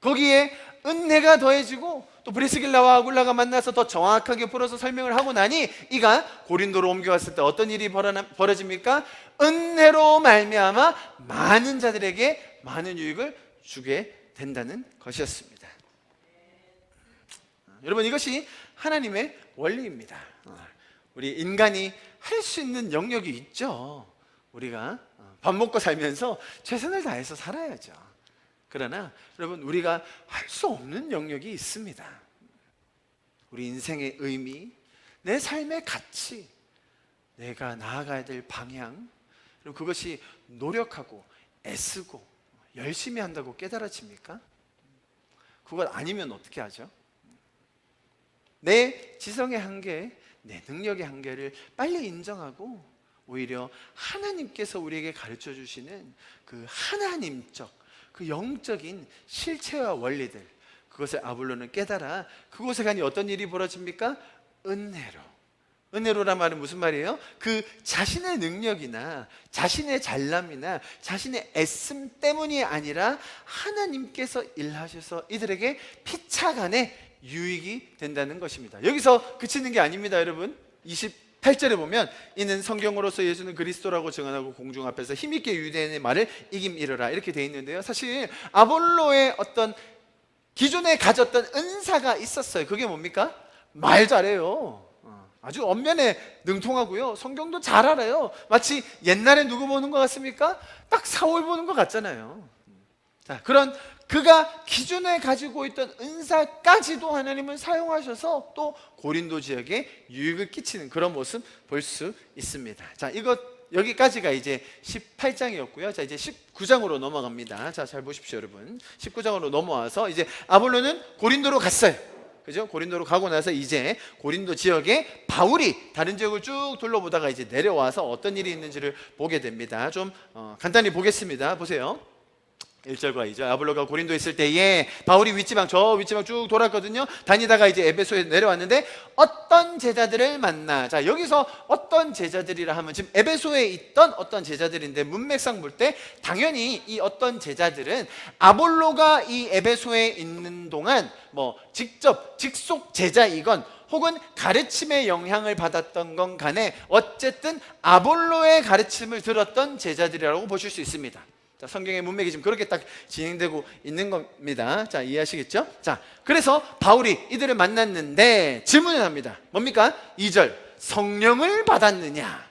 거기에 은혜가 더해지고 또 브리스길라와 아굴라가 만나서 더 정확하게 풀어서 설명을 하고 나니 이가 고린도로 옮겨왔을 때 어떤 일이 벌어집니까? 은혜로 말미암아 많은 자들에게 많은 유익을 주게 된다는 것이었습니다. 여러분, 이것이 하나님의 원리입니다. 우리 인간이 할 수 있는 영역이 있죠. 우리가 밥 먹고 살면서 최선을 다해서 살아야죠. 그러나 여러분, 우리가 할 수 없는 영역이 있습니다. 우리 인생의 의미, 내 삶의 가치, 내가 나아가야 될 방향, 그리고 그것이 노력하고 애쓰고 열심히 한다고 깨달아집니까? 그것 아니면 어떻게 하죠? 내 지성의 한계, 내 능력의 한계를 빨리 인정하고 오히려 하나님께서 우리에게 가르쳐 주시는 그 하나님적, 그 영적인 실체와 원리들, 그것을 아볼로는 깨달아 그곳에 가니 어떤 일이 벌어집니까? 은혜로. 은혜로란 말은 무슨 말이에요? 그 자신의 능력이나 자신의 잘남이나 자신의 애씀 때문이 아니라 하나님께서 일하셔서 이들에게 피차간에 유익이 된다는 것입니다. 여기서 그치는 게 아닙니다, 여러분. 28절에 보면 이는 성경으로서 예수는 그리스도라고 증언하고 공중 앞에서 힘있게 유대인의 말을 이김이르라 이렇게 되어 있는데요, 사실 아볼로의 어떤 기존에 가졌던 은사가 있었어요. 그게 뭡니까? 말 잘해요. 아주 언면에 능통하고요, 성경도 잘 알아요. 마치 옛날에 누구 보는 것 같습니까? 딱 사울 보는 것 같잖아요. 자, 그런 그가 기존에 가지고 있던 은사까지도 하나님은 사용하셔서 또 고린도 지역에 유익을 끼치는 그런 모습 볼 수 있습니다. 자, 이것 여기까지가 이제 18장이었고요. 자, 이제 19장으로 넘어갑니다. 자, 잘 보십시오, 여러분. 19장으로 넘어와서 이제 아볼로는 고린도로 갔어요. 그죠? 고린도로 가고 나서 이제 고린도 지역에 바울이 다른 지역을 쭉 둘러보다가 이제 내려와서 어떤 일이 있는지를 보게 됩니다. 좀 간단히 보겠습니다. 보세요. 1절과 2절. 아볼로가 고린도에 있을 때에 바울이 윗지방 쭉 돌았거든요. 다니다가 이제 에베소에 내려왔는데 어떤 제자들을 만나. 자, 여기서 어떤 제자들이라 하면 지금 에베소에 있던 어떤 제자들인데 문맥상 볼 때 당연히 이 어떤 제자들은 아볼로가 이 에베소에 있는 동안 뭐 직접 직속 제자이건 혹은 가르침의 영향을 받았던 건 간에 어쨌든 아볼로의 가르침을 들었던 제자들이라고 보실 수 있습니다. 자, 성경의 문맥이 지금 그렇게 딱 진행되고 있는 겁니다. 자, 이해하시겠죠? 자, 그래서 바울이 이들을 만났는데 질문을 합니다. 뭡니까? 2절. 성령을 받았느냐?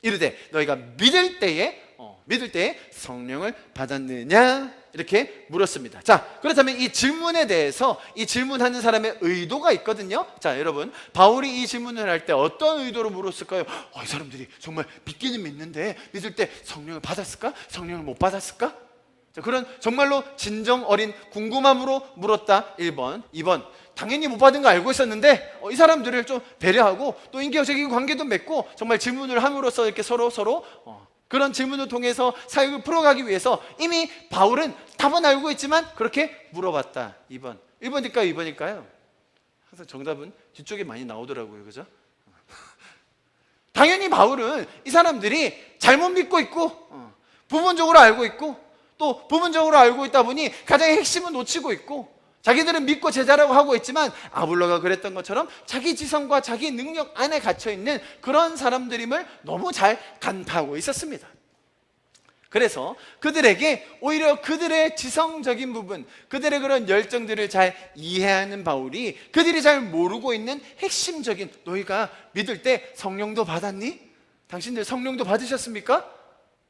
이르되 너희가 믿을 때에 성령을 받았느냐? 이렇게 물었습니다. 자, 그렇다면 이 질문에 대해서 이 질문하는 사람의 의도가 있거든요. 자, 여러분, 바울이 이 질문을 할 때 어떤 의도로 물었을까요? 이 사람들이 정말 믿기는 믿는데 믿을 때 성령을 받았을까? 성령을 못 받았을까? 자, 그런 정말로 진정 어린 궁금함으로 물었다. 1번. 2번. 당연히 못 받은 거 알고 있었는데 이 사람들을 좀 배려하고 또 인격적인 관계도 맺고 정말 질문을 함으로써 이렇게 서로 그런 질문을 통해서 사역을 풀어가기 위해서 이미 바울은 답은 알고 있지만 그렇게 물어봤다. 2번. 1번일까요? 2번일까요? 항상 정답은 뒤쪽에 많이 나오더라고요. 그죠? 당연히 바울은 이 사람들이 잘못 믿고 있고 부분적으로 알고 있고 또 부분적으로 알고 있다 보니 가장 핵심은 놓치고 있고 자기들은 믿고 제자라고 하고 있지만 아볼로가 그랬던 것처럼 자기 지성과 자기 능력 안에 갇혀있는 그런 사람들임을 너무 잘 간파하고 있었습니다. 그래서 그들에게 오히려 그들의 지성적인 부분, 그들의 그런 열정들을 잘 이해하는 바울이 그들이 잘 모르고 있는 핵심적인 너희가 믿을 때 성령도 받았니? 당신들 성령도 받으셨습니까?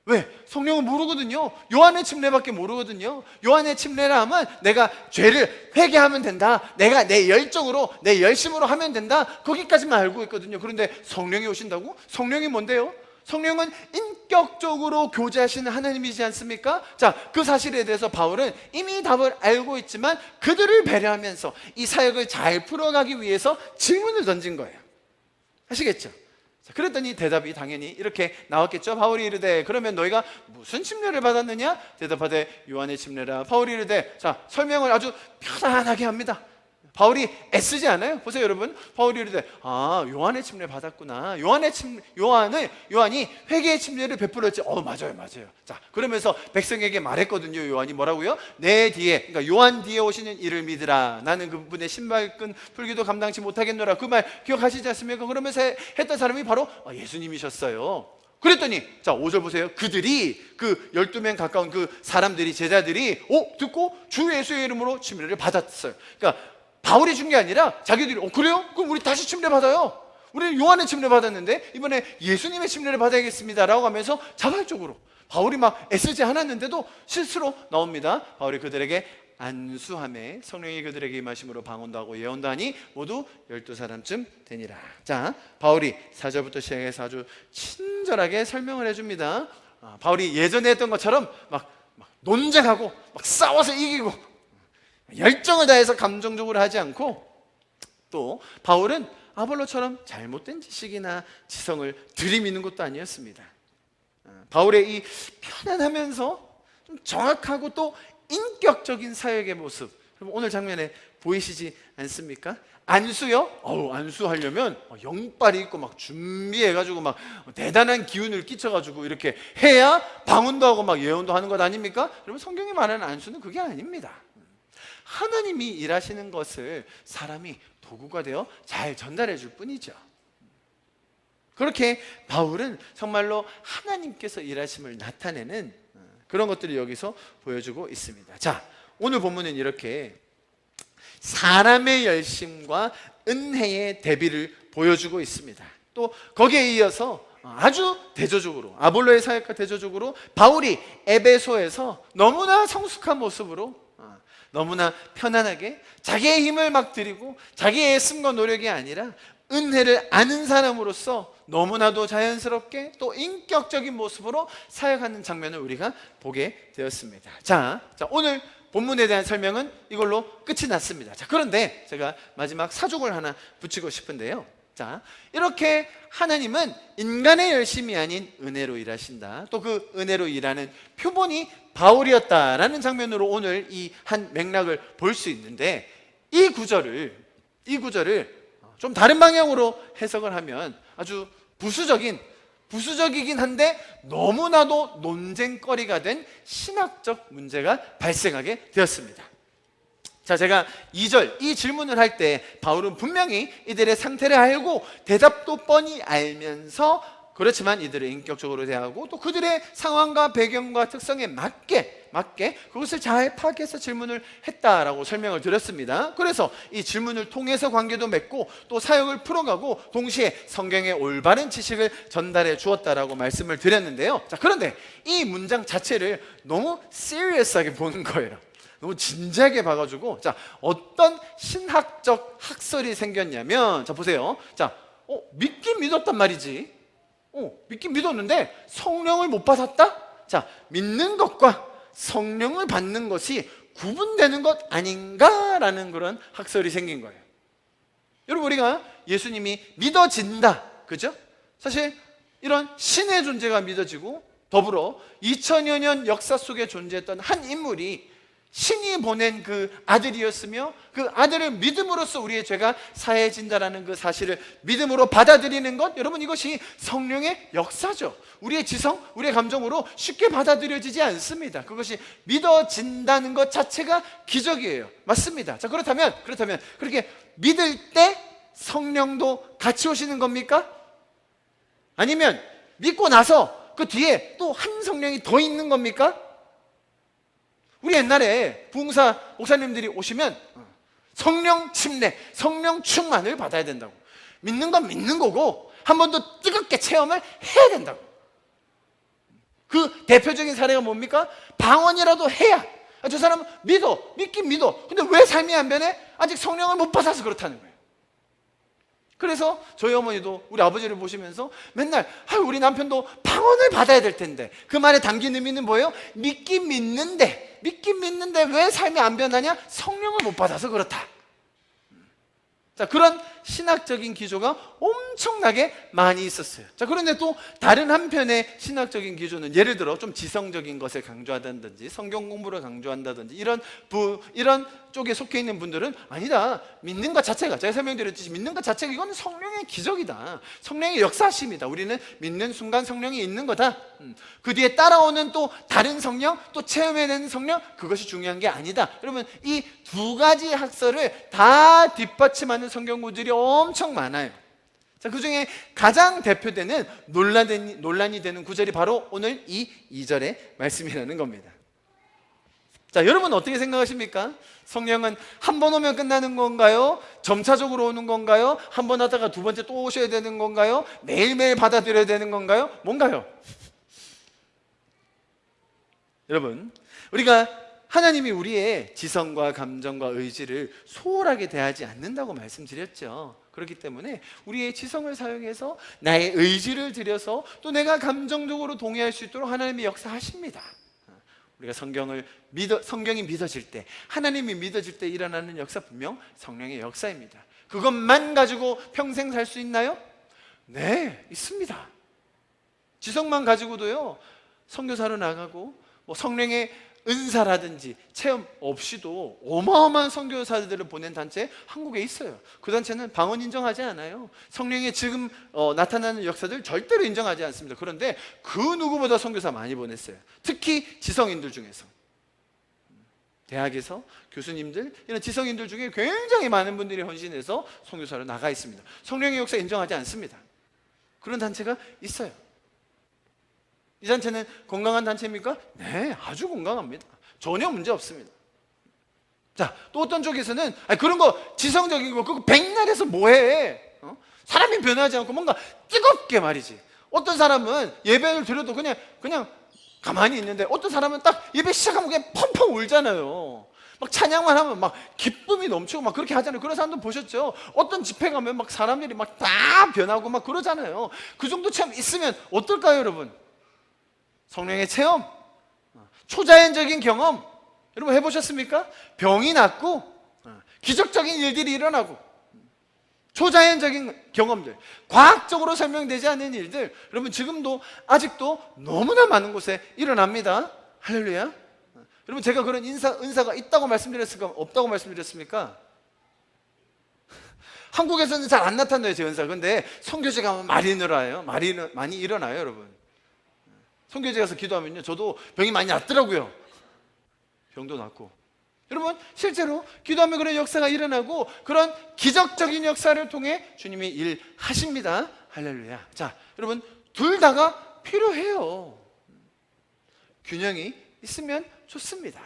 왜? 성령은 모르거든요. 요한의 침례밖에 모르거든요. 요한의 침례라 하면 내가 죄를 회개하면 된다, 내가 내 열정으로 내 열심으로 하면 된다, 거기까지만 알고 있거든요. 그런데 성령이 오신다고? 성령이 뭔데요? 성령은 인격적으로 교제하시는 하나님이지 않습니까? 자, 그 사실에 대해서 바울은 이미 답을 알고 있지만 그들을 배려하면서 이 사역을 잘 풀어가기 위해서 질문을 던진 거예요. 아시겠죠? 자, 그랬더니 대답이 당연히 이렇게 나왔겠죠. 바울이 이르되 그러면 너희가 무슨 침례를 받았느냐? 대답하되 요한의 침례라. 바울이 이르되 자, 설명을 아주 편안하게 합니다. 바울이 애쓰지 않아요. 보세요, 여러분. 바울이 이르되 요한의 침례 받았구나. 요한이 회개의 침례를 베풀었지. 맞아요. 자, 그러면서 백성에게 말했거든요. 요한이 뭐라고요? 내 뒤에, 그러니까 요한 뒤에 오시는 이를 믿으라. 나는 그분의 신발끈 풀기도 감당치 못하겠노라. 그 말 기억하시지 않습니까? 그러면서 했던 사람이 바로 예수님이셨어요. 그랬더니 자, 5절 보세요. 그들이 그 12명 가까운 그 사람들이, 제자들이 듣고 주 예수의 이름으로 침례를 받았어요. 그러니까 바울이 준 게 아니라 자기들이 그래요? 그럼 우리 다시 침례 받아요. 우리는 요한의 침례 받았는데 이번에 예수님의 침례를 받아야겠습니다 라고 하면서 자발적으로, 바울이 막 애쓰지 않았는데도 실수로 나옵니다. 바울이 그들에게 안수함에 성령이 그들에게 임하심으로 방언도 하고 예언도 하니 모두 12사람쯤 되니라. 자, 바울이 4절부터 시작해서 아주 친절하게 설명을 해줍니다. 바울이 예전에 했던 것처럼 막 논쟁하고 막 싸워서 이기고 열정을 다해서 감정적으로 하지 않고, 또 바울은 아볼로처럼 잘못된 지식이나 지성을 들이미는 것도 아니었습니다. 바울의 이 편안하면서 좀 정확하고 또 인격적인 사역의 모습, 여러분 오늘 장면에 보이시지 않습니까? 안수요? 안수하려면 영빨이 있고 막 준비해가지고 막 대단한 기운을 끼쳐가지고 이렇게 해야 방언도 하고 막 예언도 하는 것 아닙니까? 여러분 성경이 말하는 안수는 그게 아닙니다. 하나님이 일하시는 것을 사람이 도구가 되어 잘 전달해 줄 뿐이죠. 그렇게 바울은 정말로 하나님께서 일하심을 나타내는 그런 것들을 여기서 보여주고 있습니다. 자, 오늘 본문은 이렇게 사람의 열심과 은혜의 대비를 보여주고 있습니다. 또 거기에 이어서 아주 대조적으로 아볼로의 사역과 대조적으로 바울이 에베소에서 너무나 성숙한 모습으로 너무나 편안하게 자기의 힘을 막 들이고 자기의 애씀과 노력이 아니라 은혜를 아는 사람으로서 너무나도 자연스럽게 또 인격적인 모습으로 사역하는 장면을 우리가 보게 되었습니다. 자, 오늘 본문에 대한 설명은 이걸로 끝이 났습니다. 자, 그런데 제가 마지막 사족을 하나 붙이고 싶은데요. 자, 이렇게 하나님은 인간의 열심이 아닌 은혜로 일하신다. 또 그 은혜로 일하는 표본이 바울이었다라는 장면으로 오늘 이 한 맥락을 볼 수 있는데, 이 구절을 좀 다른 방향으로 해석을 하면 아주 부수적이긴 한데 너무나도 논쟁거리가 된 신학적 문제가 발생하게 되었습니다. 자, 제가 2절 이 질문을 할 때 바울은 분명히 이들의 상태를 알고 대답도 뻔히 알면서 그렇지만 이들을 인격적으로 대하고 또 그들의 상황과 배경과 특성에 맞게 그것을 잘 파악해서 질문을 했다라고 설명을 드렸습니다. 그래서 이 질문을 통해서 관계도 맺고 또 사역을 풀어가고 동시에 성경의 올바른 지식을 전달해 주었다라고 말씀을 드렸는데요. 자, 그런데 이 문장 자체를 너무 시리어스하게 보는 거예요. 너무 진지하게 봐가지고, 자, 어떤 신학적 학설이 생겼냐면, 자, 보세요. 자, 믿긴 믿었단 말이지. 믿긴 믿었는데 성령을 못 받았다? 자, 믿는 것과 성령을 받는 것이 구분되는 것 아닌가라는 그런 학설이 생긴 거예요. 여러분, 우리가 예수님이 믿어진다, 그죠? 사실 이런 신의 존재가 믿어지고 더불어 2000여 년 역사 속에 존재했던 한 인물이 신이 보낸 그 아들이었으며 그 아들을 믿음으로써 우리의 죄가 사해진다라는 그 사실을 믿음으로 받아들이는 것, 여러분 이것이 성령의 역사죠. 우리의 지성, 우리의 감정으로 쉽게 받아들여지지 않습니다. 그것이 믿어진다는 것 자체가 기적이에요. 맞습니다. 자, 그렇다면 그렇게 믿을 때 성령도 같이 오시는 겁니까? 아니면 믿고 나서 그 뒤에 또 한 성령이 더 있는 겁니까? 우리 옛날에 부흥사 목사님들이 오시면 성령 침례, 성령 충만을 받아야 된다고. 믿는 건 믿는 거고 한 번 더 뜨겁게 체험을 해야 된다고. 그 대표적인 사례가 뭡니까? 방언이라도 해야. 저 사람은 믿긴 믿어. 근데 왜 삶이 안 변해? 아직 성령을 못 받아서 그렇다는 거예요. 그래서 저희 어머니도 우리 아버지를 보시면서 맨날 우리 남편도 방언을 받아야 될 텐데, 그 말에 담긴 의미는 뭐예요? 믿긴 믿는데 왜 삶이 안 변하냐? 성령을 못 받아서 그렇다. 자, 그런 신학적인 기조가 엄청나게 많이 있었어요. 자, 그런데 또 다른 한편의 신학적인 기조는 예를 들어 좀 지성적인 것을 강조한다든지 성경 공부를 강조한다든지 이런 쪽에 속해 있는 분들은 아니다. 믿는 것 자체가, 제가 설명드렸듯이 믿는 것 자체가 이건 성령의 기적이다. 성령의 역사심이다. 우리는 믿는 순간 성령이 있는 거다. 그 뒤에 따라오는 또 다른 성령, 또 체험해내는 성령, 그것이 중요한 게 아니다. 여러분, 이 두 가지 학설을 다 뒷받침하는 성경 구절이 엄청 많아요. 자, 그 중에 가장 대표되는 논란이 되는 구절이 바로 오늘 이 2절의 말씀이라는 겁니다. 자, 여러분 어떻게 생각하십니까? 성령은 한 번 오면 끝나는 건가요? 점차적으로 오는 건가요? 한 번 하다가 두 번째 또 오셔야 되는 건가요? 매일매일 받아들여야 되는 건가요? 뭔가요? 여러분, 우리가 하나님이 우리의 지성과 감정과 의지를 소홀하게 대하지 않는다고 말씀드렸죠. 그렇기 때문에 우리의 지성을 사용해서 나의 의지를 들여서 또 내가 감정적으로 동의할 수 있도록 하나님이 역사하십니다. 우리가 성경이 믿어질 때, 하나님이 믿어질 때 일어나는 역사 분명 성령의 역사입니다. 그것만 가지고 평생 살 수 있나요? 네, 있습니다. 지성만 가지고도요, 선교사로 나가고 뭐 성령의 은사라든지 체험 없이도 어마어마한 선교사들을 보낸 단체 한국에 있어요. 그 단체는 방언 인정하지 않아요. 성령의 지금 나타나는 역사들 절대로 인정하지 않습니다. 그런데 그 누구보다 선교사 많이 보냈어요. 특히 지성인들 중에서, 대학에서 교수님들, 이런 지성인들 중에 굉장히 많은 분들이 헌신해서 선교사로 나가 있습니다. 성령의 역사 인정하지 않습니다. 그런 단체가 있어요. 이 단체는 건강한 단체입니까? 네, 아주 건강합니다. 전혀 문제 없습니다. 자, 또 어떤 쪽에서는 그런 거 지성적인 거 그거 백날해서 뭐해? 사람이 변하지 않고 뭔가 뜨겁게 말이지. 어떤 사람은 예배를 드려도 그냥 가만히 있는데, 어떤 사람은 딱 예배 시작하면 그냥 펑펑 울잖아요. 막 찬양만 하면 막 기쁨이 넘치고 막 그렇게 하잖아요. 그런 사람도 보셨죠? 어떤 집회 가면 막 사람들이 막 다 변하고 막 그러잖아요. 그 정도 체험 있으면 어떨까요, 여러분? 성령의 체험, 초자연적인 경험, 여러분 해보셨습니까? 병이 낫고 기적적인 일들이 일어나고 초자연적인 경험들, 과학적으로 설명되지 않는 일들, 여러분 지금도 아직도 너무나 많은 곳에 일어납니다. 할렐루야. 여러분 제가 그런 은사가 있다고 말씀드렸을까, 없다고 말씀드렸습니까? 한국에서는 잘 안 나타나요, 제 은사. 근데 선교제 가면 많이 늘어나요. 많이 일어나요, 여러분. 선교제 가서 기도하면요, 저도 병이 많이 낫더라고요. 병도 낫고. 여러분 실제로 기도하면 그런 역사가 일어나고, 그런 기적적인 역사를 통해 주님이 일하십니다. 할렐루야. 자, 여러분 둘 다가 필요해요. 균형이 있으면 좋습니다.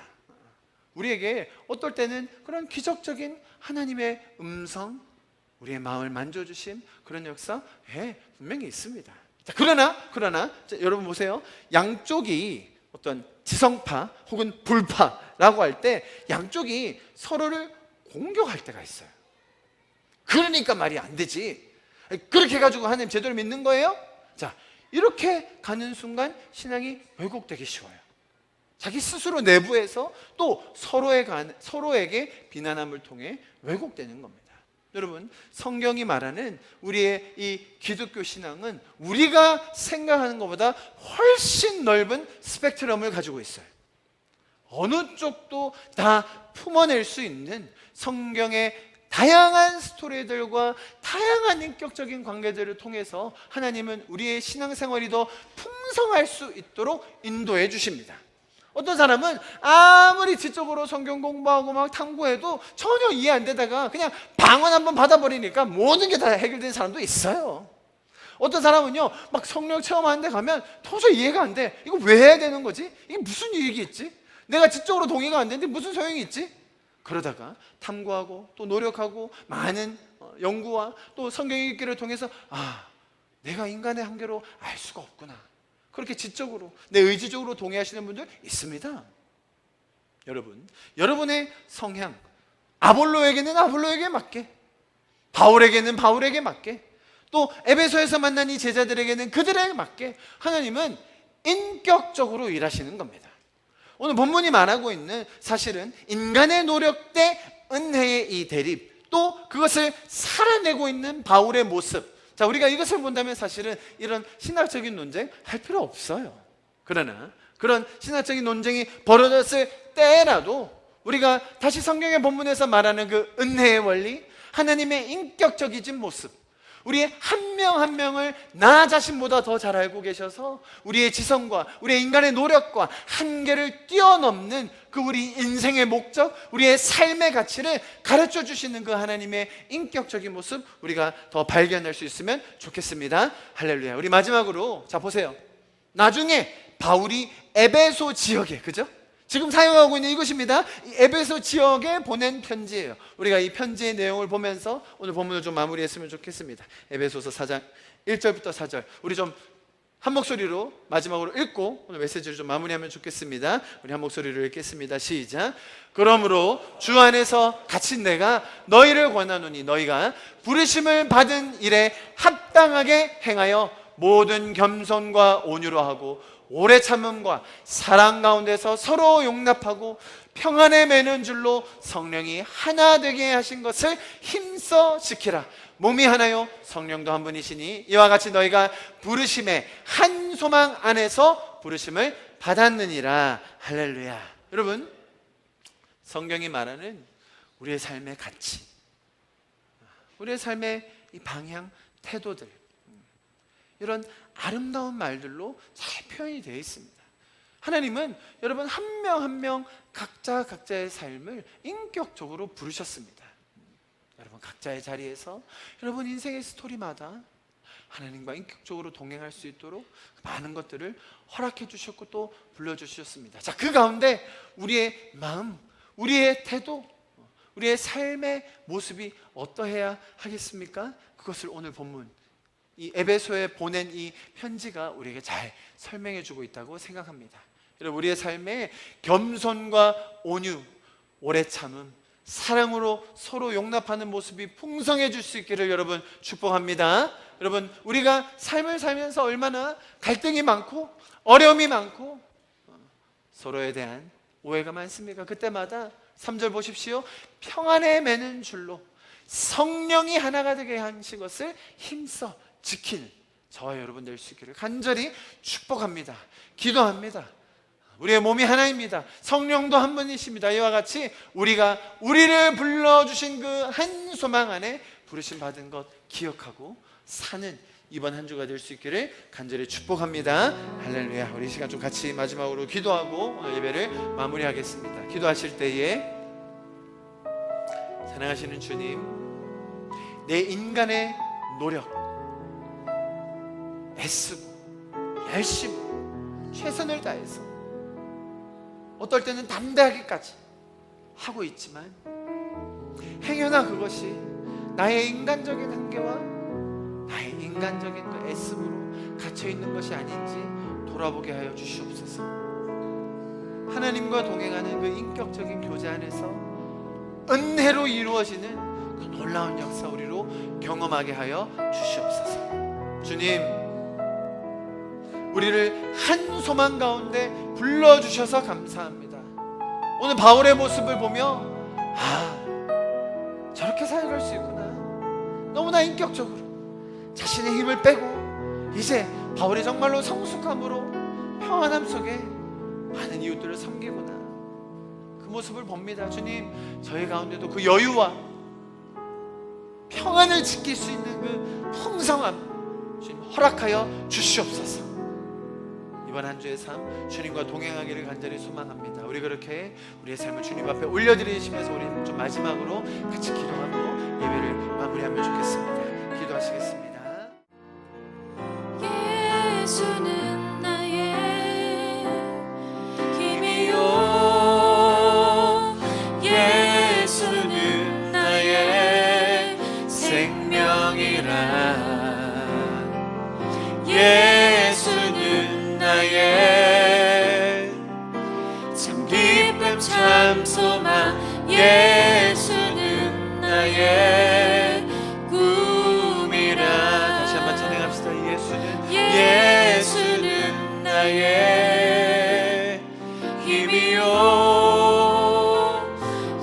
우리에게 어떨 때는 그런 기적적인 하나님의 음성, 우리의 마음을 만져주신 그런 역사, 분명히 있습니다. 자, 그러나 자, 여러분 보세요. 양쪽이 어떤 지성파 혹은 불파라고 할 때 양쪽이 서로를 공격할 때가 있어요. 그러니까 말이 안 되지. 그렇게 해가지고 하나님 제대로 믿는 거예요? 자, 이렇게 가는 순간 신앙이 왜곡되기 쉬워요. 자기 스스로 내부에서 또 서로에게 비난함을 통해 왜곡되는 겁니다. 여러분 성경이 말하는 우리의 이 기독교 신앙은 우리가 생각하는 것보다 훨씬 넓은 스펙트럼을 가지고 있어요. 어느 쪽도 다 품어낼 수 있는 성경의 다양한 스토리들과 다양한 인격적인 관계들을 통해서 하나님은 우리의 신앙생활이 더 풍성할 수 있도록 인도해 주십니다. 어떤 사람은 아무리 지적으로 성경 공부하고 막 탐구해도 전혀 이해 안 되다가 그냥 방언 한번 받아버리니까 모든 게 다 해결된 사람도 있어요. 어떤 사람은요, 막 성령 체험하는 데 가면 도저히 이해가 안 돼. 이거 왜 해야 되는 거지? 이게 무슨 이익이 있지? 내가 지적으로 동의가 안 되는데 무슨 소용이 있지? 그러다가 탐구하고 또 노력하고 많은 연구와 또 성경 읽기를 통해서 내가 인간의 한계로 알 수가 없구나. 그렇게 지적으로 내 의지적으로 동의하시는 분들 있습니다. 여러분, 여러분의 성향, 아볼로에게는 아볼로에게 맞게, 바울에게는 바울에게 맞게, 또 에베소에서 만난 이 제자들에게는 그들에게 맞게 하나님은 인격적으로 일하시는 겁니다. 오늘 본문이 말하고 있는 사실은 인간의 노력 대 은혜의 이 대립, 또 그것을 살아내고 있는 바울의 모습. 자, 우리가 이것을 본다면 사실은 이런 신학적인 논쟁 할 필요 없어요. 그러나 그런 신학적인 논쟁이 벌어졌을 때라도 우리가 다시 성경의 본문에서 말하는 그 은혜의 원리, 하나님의 인격적이진 모습, 우리의 한 명 한 명을 나 자신보다 더 잘 알고 계셔서 우리의 지성과 우리의 인간의 노력과 한계를 뛰어넘는 그 우리 인생의 목적, 우리의 삶의 가치를 가르쳐 주시는 그 하나님의 인격적인 모습 우리가 더 발견할 수 있으면 좋겠습니다. 할렐루야. 우리 마지막으로 자 보세요. 나중에 바울이 에베소 지역에, 그죠? 지금 사용하고 있는 이것입니다. 이 에베소 지역에 보낸 편지예요. 우리가 이 편지의 내용을 보면서 오늘 본문을 좀 마무리했으면 좋겠습니다. 에베소서 4장 1절부터 4절 우리 좀 한 목소리로 마지막으로 읽고 오늘 메시지를 좀 마무리하면 좋겠습니다. 우리 한 목소리로 읽겠습니다. 시작. 그러므로 주 안에서 갇힌 내가 너희를 권하노니 너희가 부르심을 받은 일에 합당하게 행하여 모든 겸손과 온유로 하고 오래 참음과 사랑 가운데서 서로 용납하고 평안에 매는 줄로 성령이 하나 되게 하신 것을 힘써 지키라. 몸이 하나요 성령도 한 분이시니 이와 같이 너희가 부르심의 한 소망 안에서 부르심을 받았느니라. 할렐루야. 여러분, 성경이 말하는 우리의 삶의 가치, 우리의 삶의 이 방향, 태도들, 이런 아름다운 말들로 잘 표현이 되어 있습니다. 하나님은 여러분 한 명 한 명 각자의 삶을 인격적으로 부르셨습니다. 여러분 각자의 자리에서 여러분 인생의 스토리마다 하나님과 인격적으로 동행할 수 있도록 많은 것들을 허락해 주셨고 또 불러주셨습니다. 자, 그 가운데 우리의 마음, 우리의 태도, 우리의 삶의 모습이 어떠해야 하겠습니까? 그것을 오늘 본문 이 에베소에 보낸 이 편지가 우리에게 잘 설명해 주고 있다고 생각합니다. 여러분, 우리의 삶에 겸손과 온유, 오래 참음, 사랑으로 서로 용납하는 모습이 풍성해질 수 있기를 여러분 축복합니다. 여러분, 우리가 삶을 살면서 얼마나 갈등이 많고 어려움이 많고 서로에 대한 오해가 많습니까? 그때마다 3절 보십시오. 평안에 매는 줄로 성령이 하나가 되게 하신 것을 힘써 지키는 저와 여러분 될 수 있기를 간절히 축복합니다. 기도합니다. 우리의 몸이 하나입니다. 성령도 한 분이십니다. 이와 같이 우리가 우리를 불러주신 그 한 소망 안에 부르심 받은 것 기억하고 사는 이번 한 주가 될 수 있기를 간절히 축복합니다. 할렐루야. 우리 이 시간 좀 같이 마지막으로 기도하고 예배를 마무리하겠습니다. 기도하실 때에 사랑하시는 주님, 내 인간의 노력, 애쓰고 열심히 최선을 다해서 어떨 때는 담대하게까지 하고 있지만 행여나 그것이 나의 인간적인 한계와 나의 인간적인 그 애씀으로 갇혀있는 것이 아닌지 돌아보게 하여 주시옵소서. 하나님과 동행하는 그 인격적인 교제 안에서 은혜로 이루어지는 그 놀라운 역사 우리로 경험하게 하여 주시옵소서. 주님, 우리를 한 소망 가운데 불러주셔서 감사합니다. 오늘 바울의 모습을 보며 저렇게 살아갈 수 있구나. 너무나 인격적으로 자신의 힘을 빼고 이제 바울이 정말로 성숙함으로 평안함 속에 많은 이웃들을 섬기구나. 그 모습을 봅니다. 주님, 저희 가운데도 그 여유와 평안을 지킬 수 있는 그 풍성함 주님 허락하여 주시옵소서. 이번 한 주의 삶 주님과 동행하기를 간절히 소망합니다. 우리 그렇게 우리의 삶을 주님 앞에 올려드리시면서 우리 좀 마지막으로 같이 기도하고 예배를 마무리하면 좋겠습니다. 기도하시겠습니다. 예수는 나의 힘이요, 예수는 나의 생명이라. 예수는 나의 참 기쁨 참 소망. 예수는 나의 꿈이라. 다시 한번 찬양합시다. 예수는 나의 힘이요,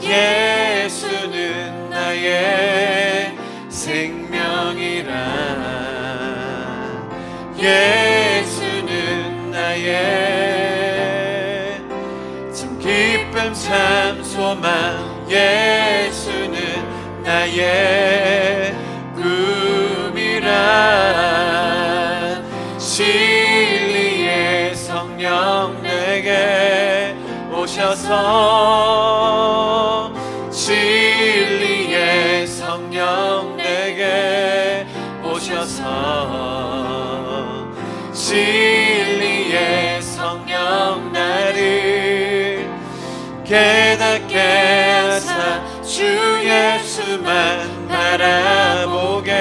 예수는 나의 생명이라. 예수는 나의 참 기쁨 참 소망. 예수는 나의 꿈이라. 진리의 성령 내게 오셔서, 진리의 성령 내게 오셔서, 진리의 성령 나를 깨닫게 하사 주 예수만 바라보게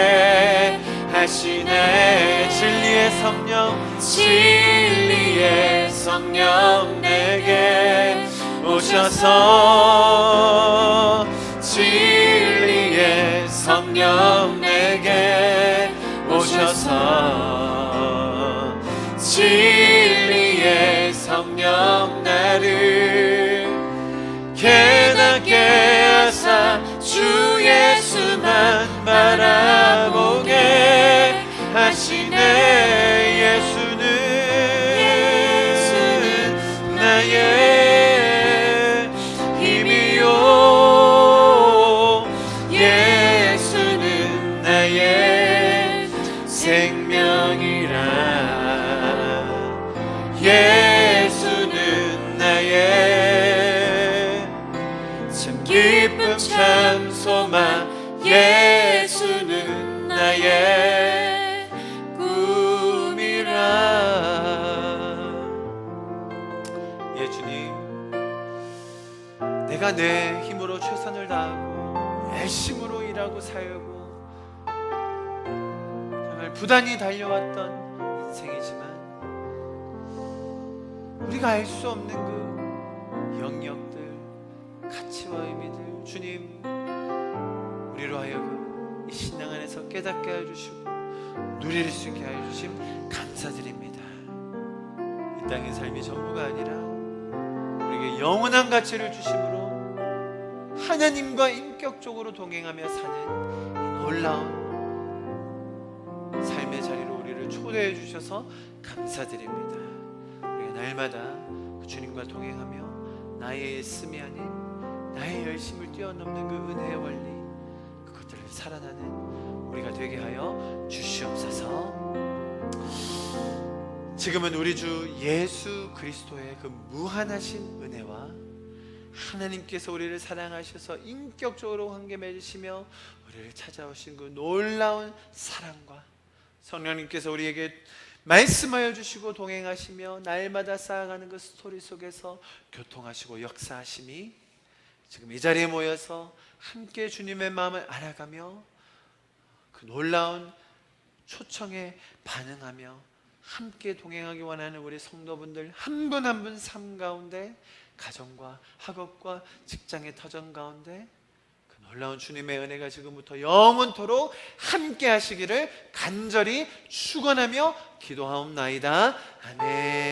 하시네. 진리의 성령, 진리의 성령 내게 오셔서, 진리의 성령 내게 오셔서, 성령 나를 깨닫게 하사 주 예수만 바라보게 하시네. 예수는 나의 힘이요 예수는 나의 생명이라. 예수는 나의 참 기쁨 참 소망. 예수는 나의 꿈이라. 예, 주님, 내가 내 힘으로 최선을 다하고 열심으로 일하고 살고 정말 부단히 달려왔던 인생이지만 우리가 알 수 없는 그 영역들, 가치와 의미들, 주님 우리로 하여금 이 신앙 안에서 깨닫게 해주시고 누릴 수 있게 해주심 감사드립니다. 이 땅의 삶이 전부가 아니라 우리에게 영원한 가치를 주심으로 하나님과 인격적으로 동행하며 사는 이 놀라운 삶의 자리로 우리를 초대해 주셔서 감사드립니다. 우리가 날마다 그 주님과 동행하며 나의 애씀이 아닌 나의 열심을 뛰어넘는 그 은혜의 원리, 그것들을 살아나는 우리가 되게 하여 주시옵소서. 지금은 우리 주 예수 그리스도의 그 무한하신 은혜와 하나님께서 우리를 사랑하셔서 인격적으로 관계 맺으시며 우리를 찾아오신 그 놀라운 사랑과 성령님께서 우리에게 말씀하여 주시고 동행하시며 날마다 쌓아가는 그 스토리 속에서 교통하시고 역사하심이 지금 이 자리에 모여서 함께 주님의 마음을 알아가며 그 놀라운 초청에 반응하며 함께 동행하기 원하는 우리 성도분들 한 분 한 분 삶 가운데, 가정과 학업과 직장의 터전 가운데 그 놀라운 주님의 은혜가 지금부터 영원토록 함께 하시기를 간절히 축원하며 기도하옵나이다. 아멘.